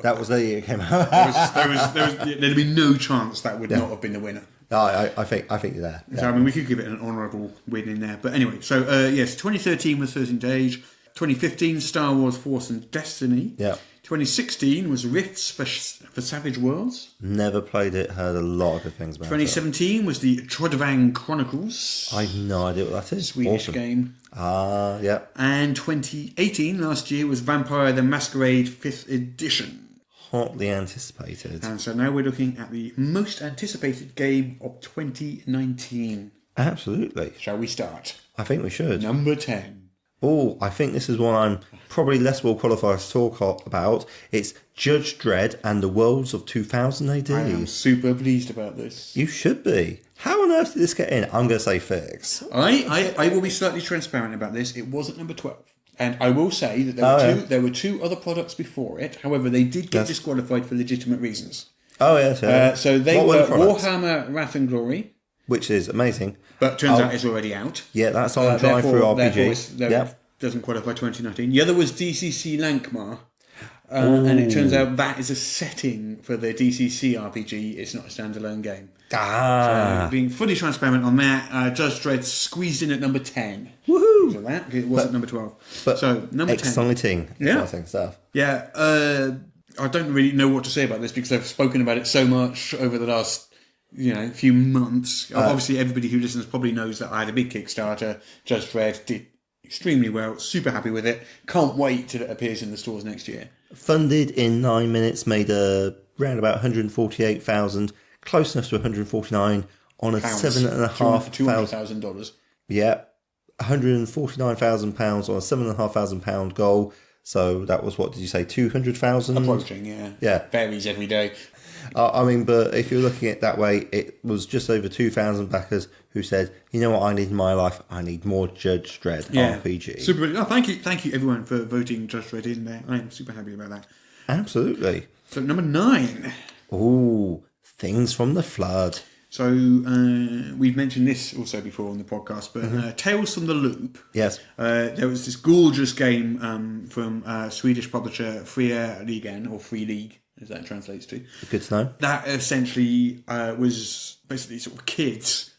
That was the year it came out. There'd be no chance that would not have been the winner. No, I think you're there. Yeah. So, I mean, we could give it an honourable win in there. But anyway, so, yes, 2013 was 13th Age. 2015, Star Wars Force and Destiny. Yeah. 2016 was Rifts for Savage Worlds. Never played it, heard a lot of good things about 2017 was the Trodvang Chronicles. it. I have no idea what that is. Swedish Awesome. game. Yeah. And 2018, last year, was Vampire the Masquerade 5th Edition. Hotly anticipated. And so now we're looking at the most anticipated game of 2019. Absolutely. Shall we start? I think we should. Number 10. Oh, I think this is one I'm probably less well qualified to talk about. It's Judge Dredd and the Worlds of 2000 AD. I am super pleased about this. You should be. How on earth did this get in? I'm going to say fix. I will be slightly transparent about this. It wasn't number 12. And I will say that there were two other products before it. However, they did get disqualified for legitimate reasons. Oh, yes. Yeah. So they were Warhammer Wrath and Glory. Which is amazing. But turns out it's already out. Yeah, that's on Drive-Thru RPG. Therefore, doesn't qualify 2019. The other was DCC Lankmar. And it turns out that is a setting for the DCC RPG. It's not a standalone game. So being fully transparent on that, Judge Dredd squeezed in at number 10. Woohoo! So that, it wasn't number 12. But so, number 10. Exciting stuff. Yeah, I don't really know what to say about this because I've spoken about it so much over the last few months. Obviously, everybody who listens probably knows that I had a big Kickstarter. Judge Dredd did extremely well. Super happy with it. Can't wait till it appears in the stores next year. Funded in 9 minutes, made around about 148,000, close enough to 149 on a $7,500. Yeah, £149,000 on a £7,500 goal. So that was, what did you say, 200,000? Approaching, yeah. Yeah. Varies every day. I mean, but if you're looking at it that way, it was just over 2,000 backers who said, you know what I need in my life? I need more Judge Dredd RPG. Super. Oh, thank you everyone for voting Judge Dredd in there. I am super happy about that. Absolutely. So number 9. Ooh, Things from the Flood. So we've mentioned this also before on the podcast, but Tales from the Loop. Yes. There was this gorgeous game from Swedish publisher Fria Ligan, or Free League, as that translates to. Good to know. That essentially was basically sort of kids.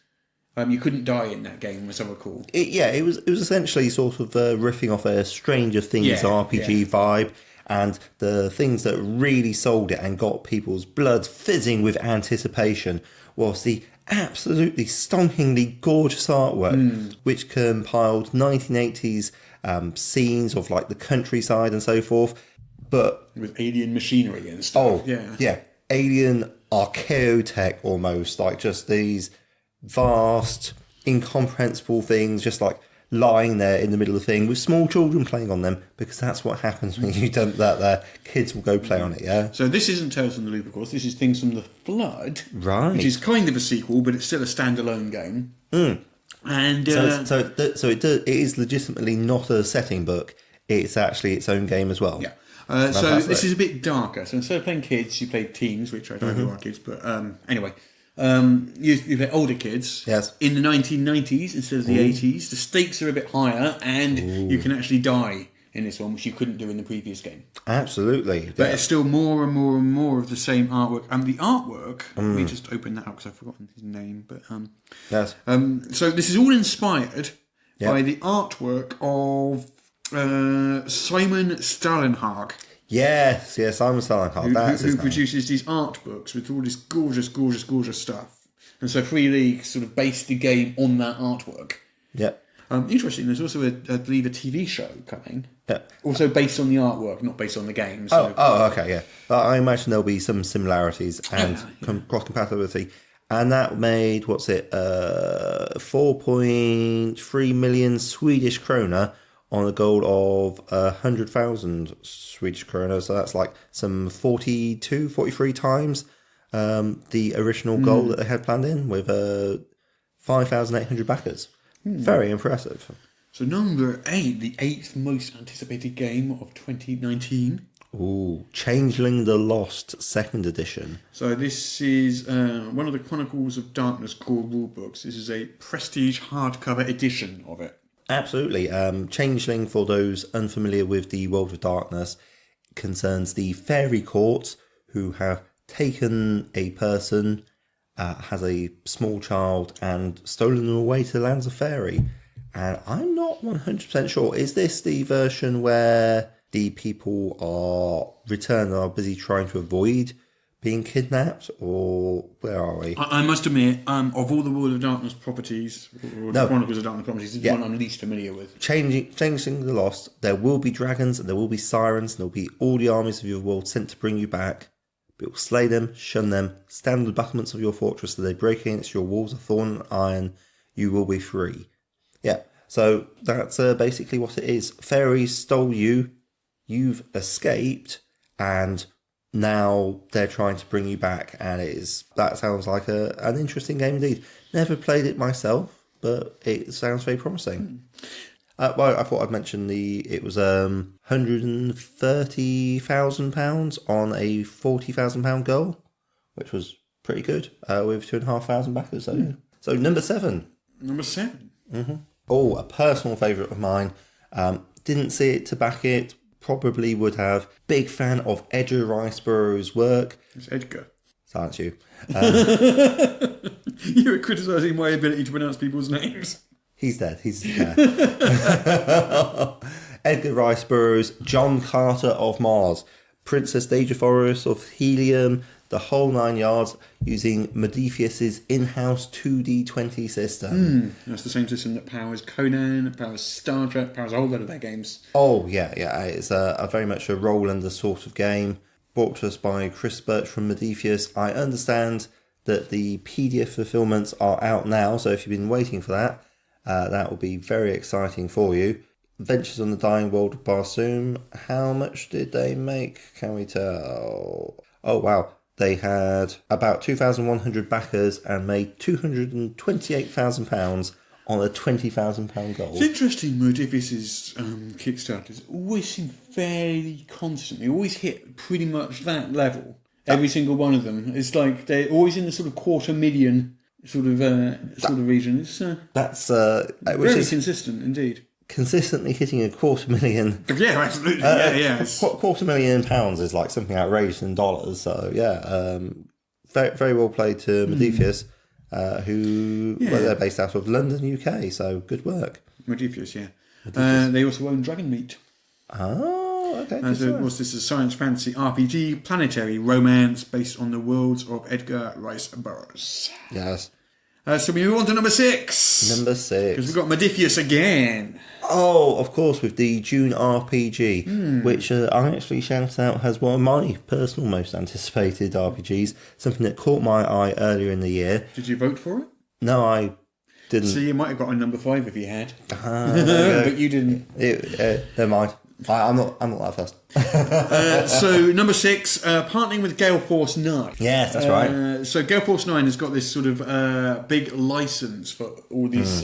You couldn't die in that game, as I recall. It was essentially sort of riffing off a Stranger Things RPG vibe. And the things that really sold it and got people's blood fizzing with anticipation was the absolutely stonkingly gorgeous artwork, which compiled 1980s scenes of like the countryside and so forth. But with alien machinery and stuff. Yeah. Alien archaeotech almost, like just these vast, incomprehensible things, just like lying there in the middle of the thing with small children playing on them, because that's what happens when you dump that there. Kids will go play on it, yeah? So this isn't Tales from the Loop, of course. This is Things from the Flood. Right. Which is kind of a sequel, but it's still a standalone game. And it is legitimately not a setting book. It's actually its own game as well. Yeah. So this is a bit darker. So instead of playing kids, you play teens, which I don't know are kids, but anyway. You play older kids. Yes. In the 1990s instead of the 80s. The stakes are a bit higher, and you can actually die in this one, which you couldn't do in the previous game. Absolutely. But it's still more and more and more of the same artwork. And the artwork, let me just open that up because I've forgotten his name. But yes. So this is all inspired by the artwork of Simon Stalenhag. Yes, Simon Stalenhag. That's who produces these art books with all this gorgeous, gorgeous, gorgeous stuff. And so Free League sort of based the game on that artwork. Yeah. Interesting, there's also, I believe, a TV show coming. Yeah. Also based on the artwork, not based on the game. So. Okay, yeah. I imagine there'll be some similarities and cross-compatibility. And that made, 4.3 million Swedish krona on a goal of 100,000 Swedish krona. So that's like some 43 times the original goal that they had planned in, with 5,800 backers. Very impressive. So number 8, the 8th most anticipated game of 2019. Ooh, Changeling the Lost 2nd edition. So this is one of the Chronicles of Darkness core rulebooks. This is a prestige hardcover edition of it. Absolutely. Changeling, for those unfamiliar with the World of Darkness, concerns the fairy court who have taken a person, has a small child, and stolen them away to the lands of fairy. And I'm not 100% sure. Is this the version where the people are returned and are busy trying to avoid being kidnapped, or where are we? I must admit, of all the World of Darkness properties, or the Chronicles of Darkness properties, this is one I'm least familiar with. Changing the Lost, there will be dragons, and there will be sirens, and there will be all the armies of your world sent to bring you back. But you will slay them, shun them, stand on the battlements of your fortress, so they break against your walls of thorn and iron. You will be free. Yeah, so that's basically what it is. Fairies stole you, you've escaped, and now they're trying to bring you back, and that sounds like an interesting game indeed. Never played it myself, but it sounds very promising. Well, I thought I'd mention it was £130,000 on a £40,000 goal, which was pretty good, with 2,500 backers. So number 7. Number 7. Mm-hmm. Oh, a personal favourite of mine. Didn't see it to back it. Probably would have. Big fan of Edgar Riceburow's work. It's Edgar. Silence you. You were criticising my ability to pronounce people's names. He's dead. Edgar Rice Burroughs, John Carter of Mars, Princess Daejephorus of Helium, the whole 9 yards, using Modiphius's in-house 2D20 system. That's the same system that powers Conan, powers Star Trek, powers a whole lot of their games. Oh, yeah. It's a very much a roll-under sort of game, brought to us by Chris Birch from Modiphius. I understand that the PDF fulfillments are out now, so if you've been waiting for that, that will be very exciting for you. Ventures on the Dying World of Barsoom. How much did they make? Can we tell? Oh, wow. They had about 2,100 backers and made £228,000 on a £20,000 goal. It's interesting, Modiphius's Kickstarters always seem fairly constant. They always hit pretty much that level. Every single one of them. It's like they're always in the sort of 250,000 sort of region. It's very consistent indeed. Consistently hitting £250,000. Yeah, absolutely. Yeah. £250,000 is like something outrageous in dollars. So very, very well played to Modiphius, they're based out of London, UK. So good work, Modiphius. Yeah. They also own Dragon Meat. Oh, okay. So of course, this is a science fantasy RPG planetary romance based on the worlds of Edgar Rice Burroughs. Yes. So we move on to number 6. Number 6. Because we've got Modiphius again. Oh, of course, with the Dune RPG, which I actually shout out has one of my personal most anticipated RPGs, something that caught my eye earlier in the year. Did you vote for it? No, I didn't. So you might have got a number 5 if you had. But you didn't. Never mind. I'm not that fast. So number 6, partnering with Gale Force 9. Yes, that's right. So Gale Force 9 has got this sort of big license for all these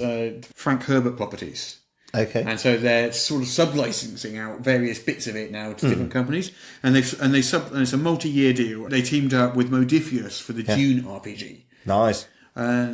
Frank Herbert properties. Okay. And so they're sort of sub-licensing out various bits of it now to different companies, and it's a multi-year deal. They teamed up with Modiphius for the Dune RPG. Nice.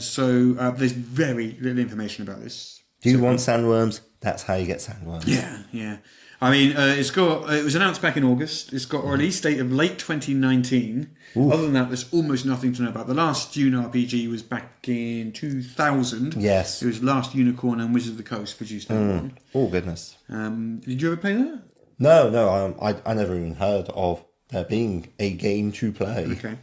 So there's very little information about this. Do you want sandworms? That's how you get sandworms. Yeah. I mean, it was announced back in August. It's got a release date of late 2019. Oof. Other than that, there's almost nothing to know about. The last Dune RPG was back in 2000. Yes. It was Last Unicorn and Wizard of the Coast produced that one. Oh, goodness. Did you ever play that? No, I never even heard of there being a game to play. Okay.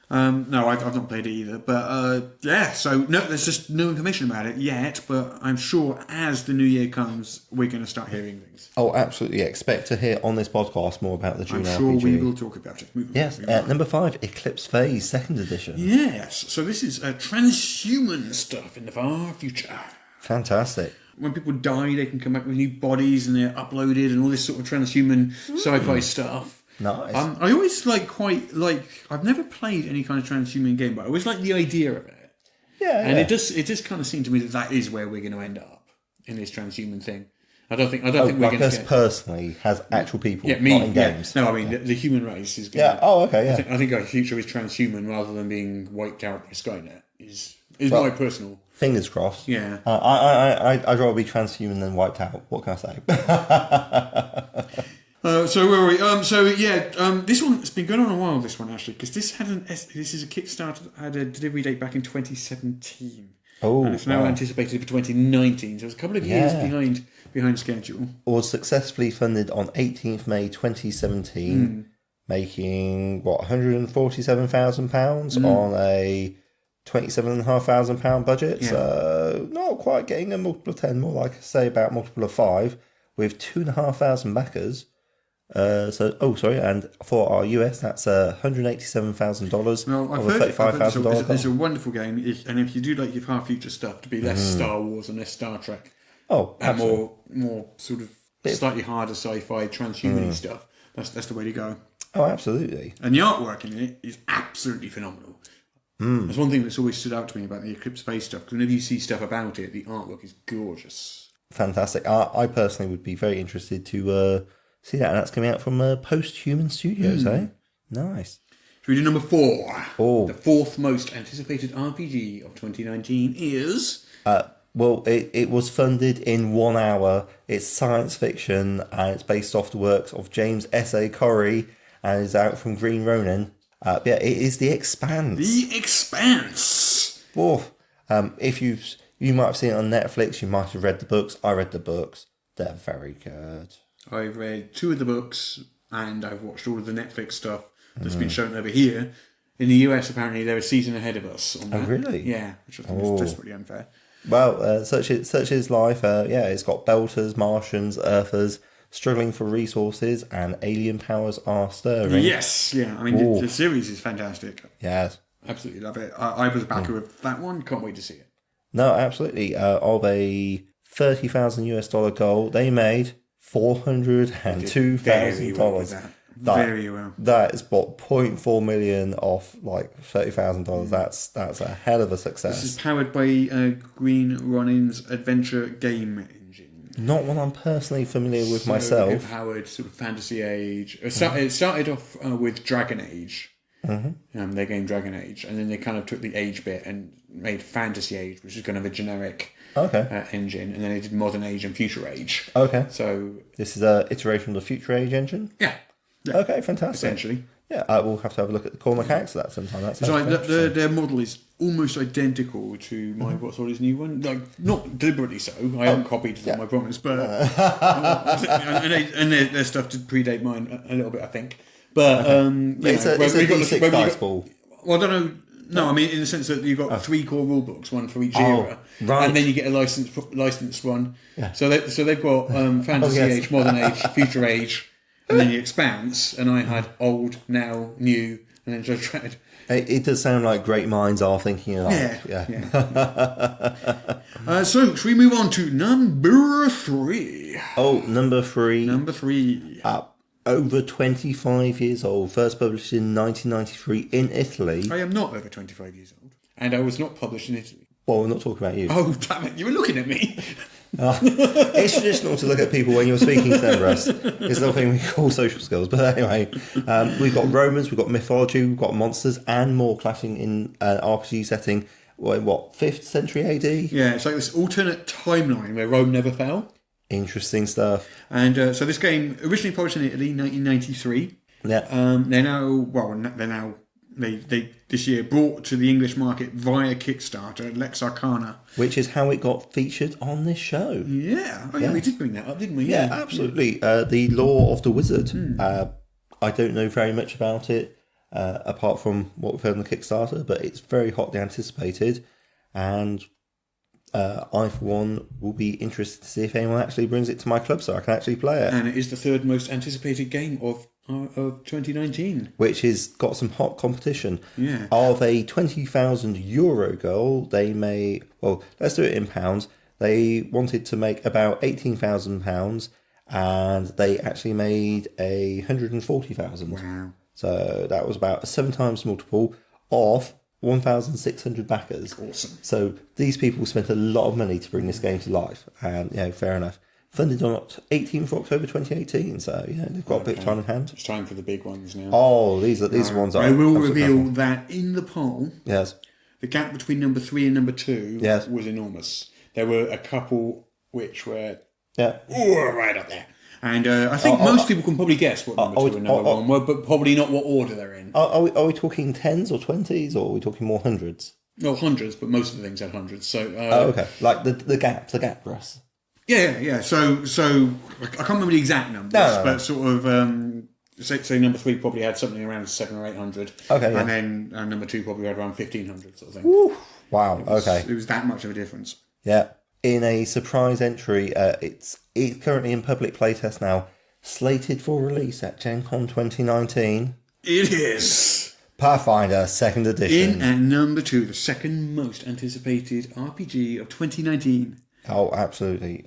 No, I've not played it either. But so no, there's just no information about it yet. But I'm sure as the new year comes, we're going to start hearing things. Oh, absolutely. Expect to hear on this podcast more about the Dune RPG. I'm sure we will talk about it. Yes. Number 5, Eclipse Phase, 2nd edition. Yes. So this is transhuman stuff in the far future. Fantastic. When people die, they can come back with new bodies and they're uploaded and all this sort of transhuman sci-fi stuff. Nice. I always I've never played any kind of transhuman game, but I always like the idea of it. Yeah. And it just kind of seemed to me that is where we're going to end up in this transhuman thing. I don't think we're going to us personally has actual people not in games. No, I mean the human race is. Okay. Yeah. I think our future is transhuman rather than being wiped out by Skynet. Is my personal. Fingers crossed. Yeah. I'd rather be transhuman than wiped out. What can I say? So where were we? This one's been going on a while. This one actually, because this is a Kickstarter that had a delivery date back in 2017. Oh, and it's now anticipated for 2019. So it's a couple of years behind schedule. Was successfully funded on 18th May 2017, making £147,000 on a £27,500 budget. Yeah. So not quite getting a multiple of 10, more like I say about multiple of 5, with 2,500 backers. And for our US, that's $187,000 Well, I've of a heard $35,000. it's a wonderful game, and if you do like your far future stuff, to be less Star Wars and less Star Trek, Oh, and absolutely. more sort of slightly harder sci-fi, transhuman stuff, that's the way to go. Oh, absolutely. And the artwork in it is absolutely phenomenal. That's one thing that's always stood out to me about the Eclipse Space stuff, because whenever you see stuff about it, the artwork is gorgeous. Fantastic. I personally would be very interested to see that, and that's coming out from Post-Human Studios, eh? Nice. Should we do number 4? Oh. The fourth most anticipated RPG of 2019 is... Well, it was funded in 1 hour. It's science fiction, and it's based off the works of James S.A. Corey, and is out from Green Ronin. It is The Expanse. The Expanse! Oh, if you might have seen it on Netflix, you might have read the books. I read the books. They're very good. I've read 2 of the books, and I've watched all of the Netflix stuff that's been shown over here. In the US, apparently, they're a season ahead of us on that. Oh, really? Yeah, which I think is desperately unfair. Well, such is life. It's got Belters, Martians, Earthers, struggling for resources, and alien powers are stirring. Yes, yeah. I mean, the series is fantastic. Yes. Absolutely love it. I was a backer of that one. Can't wait to see it. No, absolutely. Of a $30,000 goal, they made $402,000. Very well. That is what 0.4 million off like $30,000. That's a hell of a success. This is powered by Green Ronin's adventure game engine. Not one I'm personally familiar with myself. It powered sort of Fantasy Age. It started off with Dragon Age. Their game Dragon Age, and then they kind of took the Age bit and made Fantasy Age, which is kind of a generic engine, and then they did Modern Age and Future Age. Okay. So this is an iteration of the Future Age engine? Yeah. Okay, fantastic. Essentially. Yeah, I will have to have a look at the core mechanics of that sometime. Their model is almost identical to my what's all his new one. Like, not deliberately so. I haven't copied them, I promise. But and their stuff did predate mine a little bit, I think. But it's a D6 dice ball. Well, I don't know. No, I mean in the sense that you've got 3 core rule books, one for each era, right. and then you get a licensed one. Yeah. So they've got Fantasy Age, Modern Age, Future Age. And then the Expanse, and I had old, now, new, and then just tried. It does sound like great minds are thinking alike. Yeah. So, should we move on to number 3? Oh, number 3. Number 3. Over 25 years old, first published in 1993 in Italy. I am not over 25 years old, and I was not published in Italy. Well, we're not talking about you. Oh, damn it, you were looking at me. It's traditional to look at people when you're speaking to them, Russ. It's nothing we call social skills. But anyway, we've got Romans, we've got mythology, we've got monsters, and more clashing in an RPG setting. What, 5th century AD? Yeah, it's like this alternate timeline where Rome never fell. Interesting stuff. And so this game, originally published in Italy, 1993. Yeah. They this year brought to the English market via Kickstarter Lex Arcana, which is how it got featured on this show. Yeah, we did bring that up, didn't we? Yeah, absolutely. The Law of the Wizard. I don't know very much about it apart from what we've heard on the Kickstarter, but it's very hotly anticipated, and I, for one, will be interested to see if anyone actually brings it to my club so I can actually play it. And it is the 3rd most anticipated game of 2019. Which has got some hot competition. Yeah. Of a €20,000 goal, they may... Well, let's do it in pounds. They wanted to make about £18,000, and they actually made $140,000. Wow. So that was about a 7 times multiple of 1,600 backers. Awesome. So these people spent a lot of money to bring this game to life, and fair enough. Funded on 18th of October 2018, so they've got a bit of time in hand. It's time for the big ones now. Oh, these are ones. I will reveal that in the poll. Yes. The gap between number 3 and number 2 was enormous. There were a couple which were right up there. And I think most people can probably guess what number 2 and number 1 were, but probably not what order they're in. Are we talking 10s or 20s, or are we talking more hundreds? No, hundreds, but most of the things had hundreds. So okay, like the gap, Russ. Yeah. So I can't remember the exact numbers, but sort of say number 3 probably had something around 700 or 800. Okay, yeah. And then number 2 probably had around 1500 sort of thing. Woo. Wow. It was that much of a difference. Yeah. In a surprise entry, it's currently in public playtest now, slated for release at Gen Con 2019. It is Pathfinder 2nd Edition. In at number 2, the second most anticipated RPG of 2019. Oh, absolutely.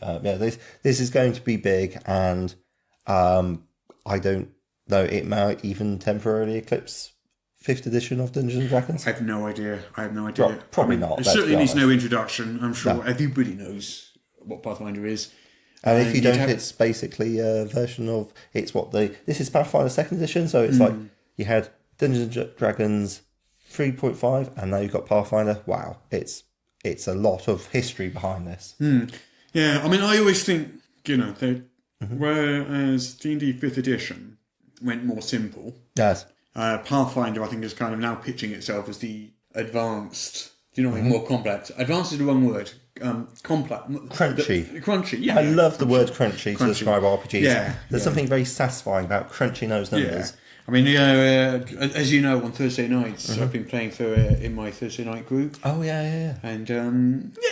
This is going to be big, and I don't know, it might even temporarily eclipse 5th edition of Dungeons and Dragons. I have no idea. Probably not. It certainly needs no introduction. I'm sure everybody knows what Pathfinder is. And if you don't, it's basically a version of this is Pathfinder 2nd edition, so it's like you had Dungeons and Dragons 3.5, and now you've got Pathfinder. Wow, it's a lot of history behind this. Yeah, I mean, I always think that whereas D&D 5th edition went more simple. Yes. Pathfinder, I think, is kind of now pitching itself as the advanced, more complex. Advanced is the wrong word. Complex. Crunchy, yeah. I love the word crunchy to describe RPGs. Yeah. There's something very satisfying about crunching those numbers. Yeah. I mean, as you know, on Thursday nights, I've been playing through it in my Thursday night group. Oh, yeah. And,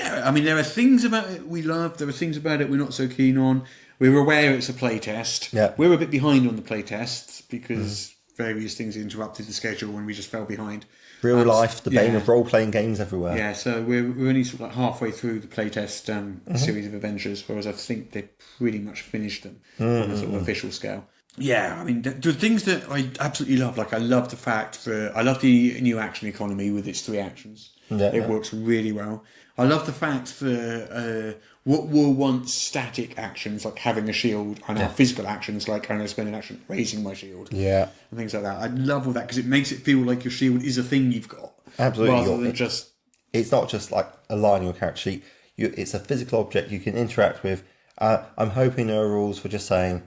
I mean, there are things about it we love. There are things about it we're not so keen on. We were aware it's a playtest. Yeah. We're a bit behind on the playtests because various things interrupted the schedule and we just fell behind. Real life, the bane of role-playing games everywhere. Yeah, so we're only sort of like halfway through the playtest series of adventures, whereas I think they pretty much finished them on a sort of official scale. Yeah, I mean, there are things that I absolutely love. Like, I love the fact that I love the new action economy with its 3 actions. It works really well. I love the fact that what were once static actions, like having a shield, are now physical actions, like I'm going to spend an action raising my shield. Yeah. And things like that. I love all that because it makes it feel like your shield is a thing you've got. Absolutely. Rather than just... It's not just like a line on your character sheet. It's a physical object you can interact with. I'm hoping there are rules for just saying,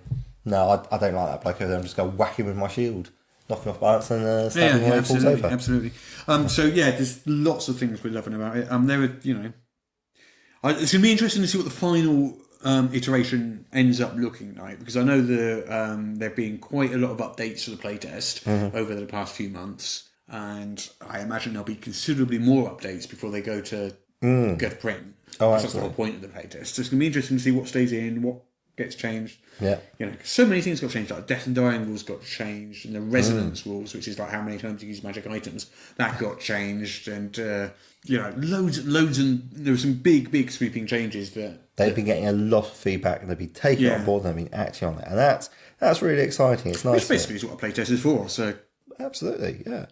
no, I don't like that bloke over there. I'm just going to whack him with my shield. Knock him off balance and stab him when he falls over. Absolutely. There's lots of things we're loving about it. There are, it's going to be interesting to see what the final iteration ends up looking like, because I know there have been quite a lot of updates to the playtest over the past few months, and I imagine there'll be considerably more updates before they go to print. That's the whole point of the playtest. So it's going to be interesting to see what stays in, what gets changed. Yeah. So many things got changed. Like death and dying rules got changed, and the resonance rules, which is like how many times you use magic items, that got changed, and loads, and there were some big sweeping changes that they've been getting a lot of feedback, and they've been taking it on board, and they've been acting on it, and that's really exciting. It's nice. Which basically is what a playtest is for. So absolutely, yeah.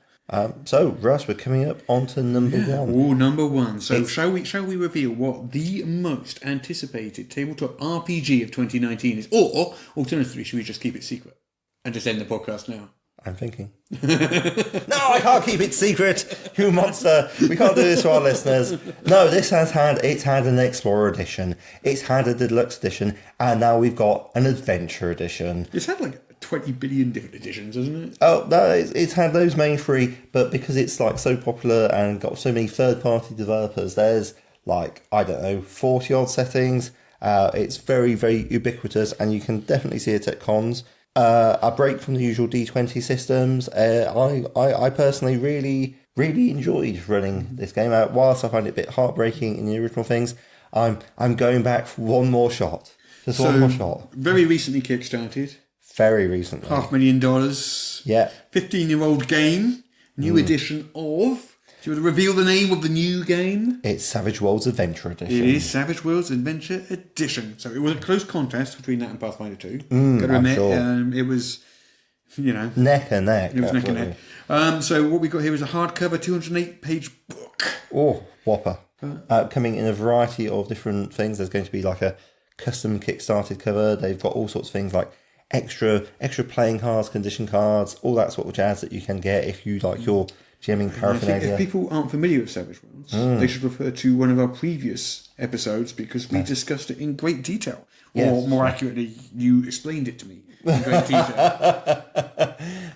So, Russ, we're coming up onto number 1. Oh, number 1. So, shall we reveal what the most anticipated tabletop RPG of 2019 is? Or, alternatively, should we just keep it secret and just end the podcast now? I'm thinking. No, I can't keep it secret, you monster. We can't do this to our listeners. No, it's had an Explorer edition, it's had a Deluxe edition, and now we've got an Adventure edition. It's had like 20 billion different editions, hasn't it? Oh, no, it's had those main 3, but because it's like so popular and got so many third-party developers, there's like, I don't know, 40-odd settings. It's very, very ubiquitous, and you can definitely see it at cons. A break from the usual D20 systems. I personally really enjoyed running this game out. Whilst I find it a bit heartbreaking in the original things, I'm going back for one more shot. Just one more shot. Very recently kickstarted. Very recently. $500,000. Yeah. 15-year-old game. New edition of... Do you want to reveal the name of the new game? It's Savage Worlds Adventure Edition. It is Savage Worlds Adventure Edition. So it was a close contest between that and Pathfinder 2. Gotta admit, sure. It was, neck and neck. It was neck and neck. So what we got here is a hardcover 208-page book. Oh, whopper. Coming in a variety of different things. There's going to be like a custom Kickstarted cover. They've got all sorts of things like extra playing cards, condition cards, all that sort of jazz that you can get if you like your GMing I think paraphernalia. if people aren't familiar with Savage Worlds, they should refer to one of our previous episodes because we discussed it in great detail. Yes. Or more accurately, you explained it to me in great detail.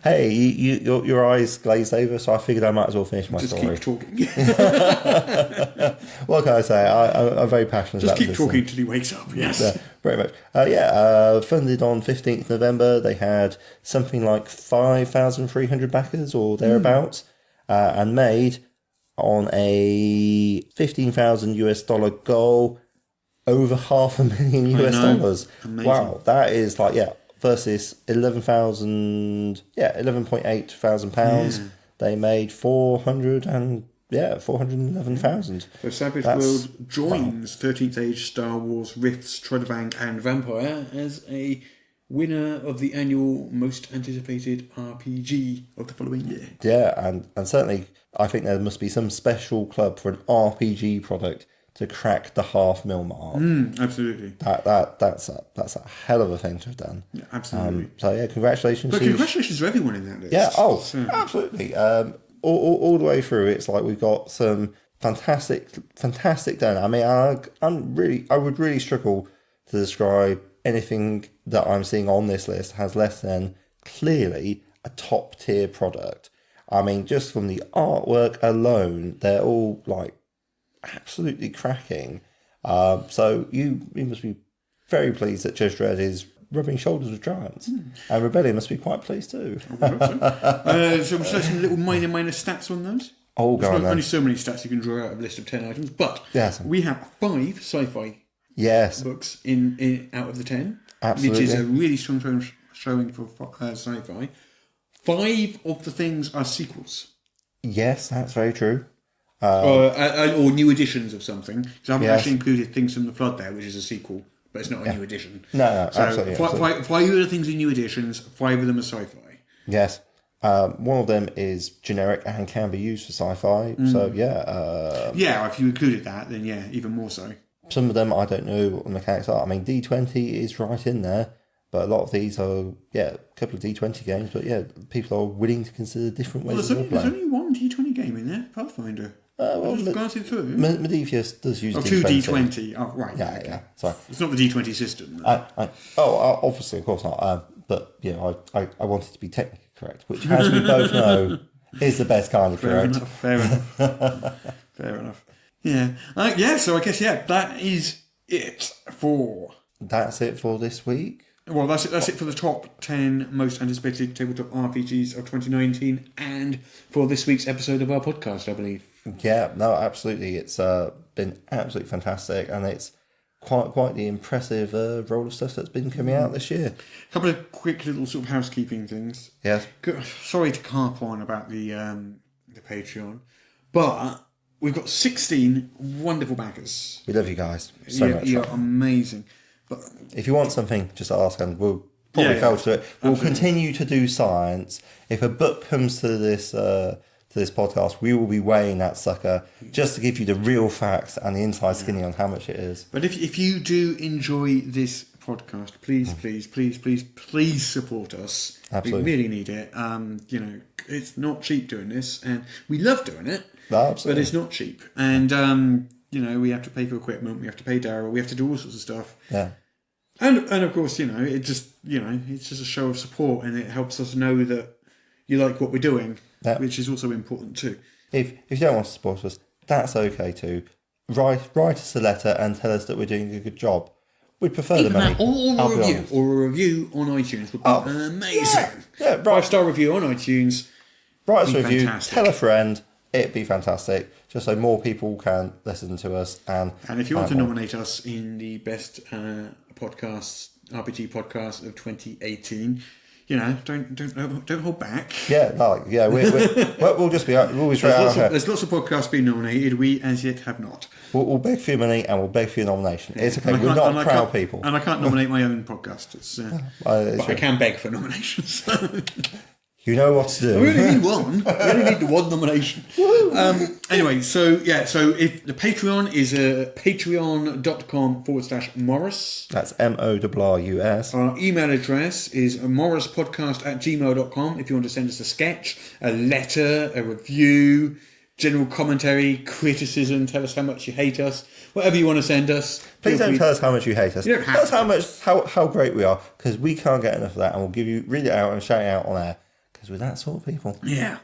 Hey, your eyes glazed over, so I figured I might as well finish my Just story. keep talking. What can I say? I'm very passionate Just about keep this. talking till he wakes up, yes. Yeah, very much. Funded on 15th November. They had something like 5,300 backers or thereabouts, and made on a $15,000 goal over $500,000 US. Amazing. Wow, that is like versus 11.8 thousand pounds. They made 411,000. So Savage World joins 13th Age, Star Wars, Rifts, Trollbank and Vampire as a winner of the annual Most Anticipated RPG of the following year. Yeah, and certainly I think there must be some special club for an RPG product to crack the $500,000 mark. Absolutely. That's a hell of a thing to have done. Yeah, absolutely. Congratulations. But congratulations to everyone in that list. Yeah, absolutely. All the way through, it's like we've got some fantastic done. I mean, I would really struggle to describe anything that I'm seeing on this list has less than clearly a top tier product. I mean, just from the artwork alone, they're all like absolutely cracking. So you must be very pleased that Judge Dredd is rubbing shoulders with giants, and Rebellion must be quite pleased too. So we'll show some little minor stats on those. Oh, There's go on only then. so many stats you can draw out of a list of 10 items, but Yes. we have 5 sci-fi Yes, books in out of the 10, Absolutely. which is a really strong showing for sci-fi. 5 of the things are sequels. yes, that's very true. Or new editions of something. Because I haven't Yes. actually included Things from the Flood there, which is a sequel, but it's not a new edition. No, so absolutely, five of the things are new editions, 5 of them are sci-fi. Yes. One of them is generic and can be used for sci-fi. So Yeah, if you included that, then yeah, even more so. some of them I don't know what the mechanics are. I mean, D20 is right in there, but a lot of these are a couple of D20 games. But people are willing to consider different ways of There's playing. only one D20 game in there, Pathfinder. Well, I just glanced through. Medivhius does use Two D20. D20. Oh, right. Yeah, okay. yeah. Sorry. It's not the D20 system. Obviously, of course not. But I wanted to be technically correct, which, as we both know, is the best kind of correct. Fair enough. Yeah. So I guess, that is it for... That's it for this week. Well, that's it for the top 10 most anticipated tabletop RPGs of 2019 and for this week's episode of our podcast, I believe. Yeah, no, absolutely. It's been absolutely fantastic, and it's quite the impressive roll of stuff that's been coming out this year. A couple of quick little sort of housekeeping things. Yes. Sorry to carp on about the Patreon, but we've got 16 wonderful backers. We love you guys so much. You're amazing. But If you want something, just ask, and we'll probably fail to do it. We'll continue to do science. If a book comes to this podcast, we will be weighing that sucker just to give you the real facts and the inside skinny on how much it is. But if you do enjoy this podcast, please support us. Absolutely. We really need it. It's not cheap doing this, and we love doing it. No, absolutely. But it's not cheap, and we have to pay for equipment, we have to pay Daryl, we have to do all sorts of stuff. Yeah. And of course, it's just a show of support, and it helps us know that you like what we're doing, which is also important too. If you don't want to support us, that's okay too. Write us a letter and tell us that we're doing a good job. We'd prefer Even the money. that, or a review on iTunes would be amazing. Yeah, right. 5-star review on iTunes. Write us a Be review, fantastic. tell a friend. It'd be fantastic, just so more people can listen to us. And if you want to nominate us in the best RPG podcast of 2018, don't hold back. We'll just be always There's lots of podcasts being nominated. We as yet have not. We'll beg for your money and we'll beg for your nomination. It's okay. We're not proud people. And I can't nominate my own podcast. But I can beg for nominations. You know what to do. We only need one. We only need the one nomination. Anyway, so if the Patreon is patreon.com/Morrus. That's MORRUS. Our email address is morruspodcast@gmail.com if you want to send us a sketch, a letter, a review, general commentary, criticism, tell us how much you hate us, whatever you want to send us. Please don't tell us how much you hate us. You don't have tell us how great we are, because we can't get enough of that, and we'll read it out and shout it out on air, because we're that sort of people. Yeah.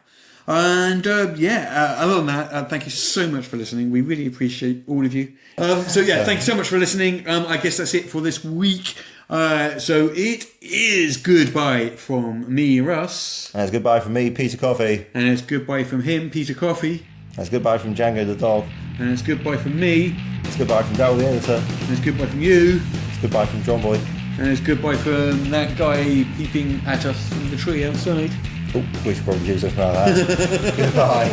And other than that, thank you so much for listening. We really appreciate all of you. Thank you so much for listening. I guess that's it for this week. So it is goodbye from me, Russ. And it's goodbye from me, Peter Coffee. And it's goodbye from him, Peter Coffee. And it's goodbye from Django the dog. And it's goodbye from me. It's goodbye from Dal the editor. And it's goodbye from you. It's goodbye from John Boy. And it's goodbye from that guy peeping at us from the tree outside. Oh, we should probably do something like that. Goodbye.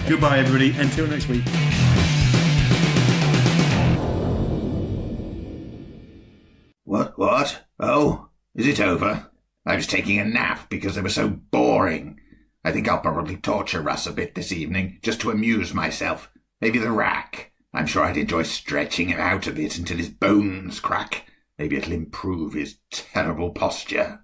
Goodbye, everybody. Until next week. What? Oh, is it over? I was taking a nap because they were so boring. I think I'll probably torture Russ a bit this evening, just to amuse myself. Maybe the rack. I'm sure I'd enjoy stretching him out a bit until his bones crack. Maybe it'll improve his terrible posture.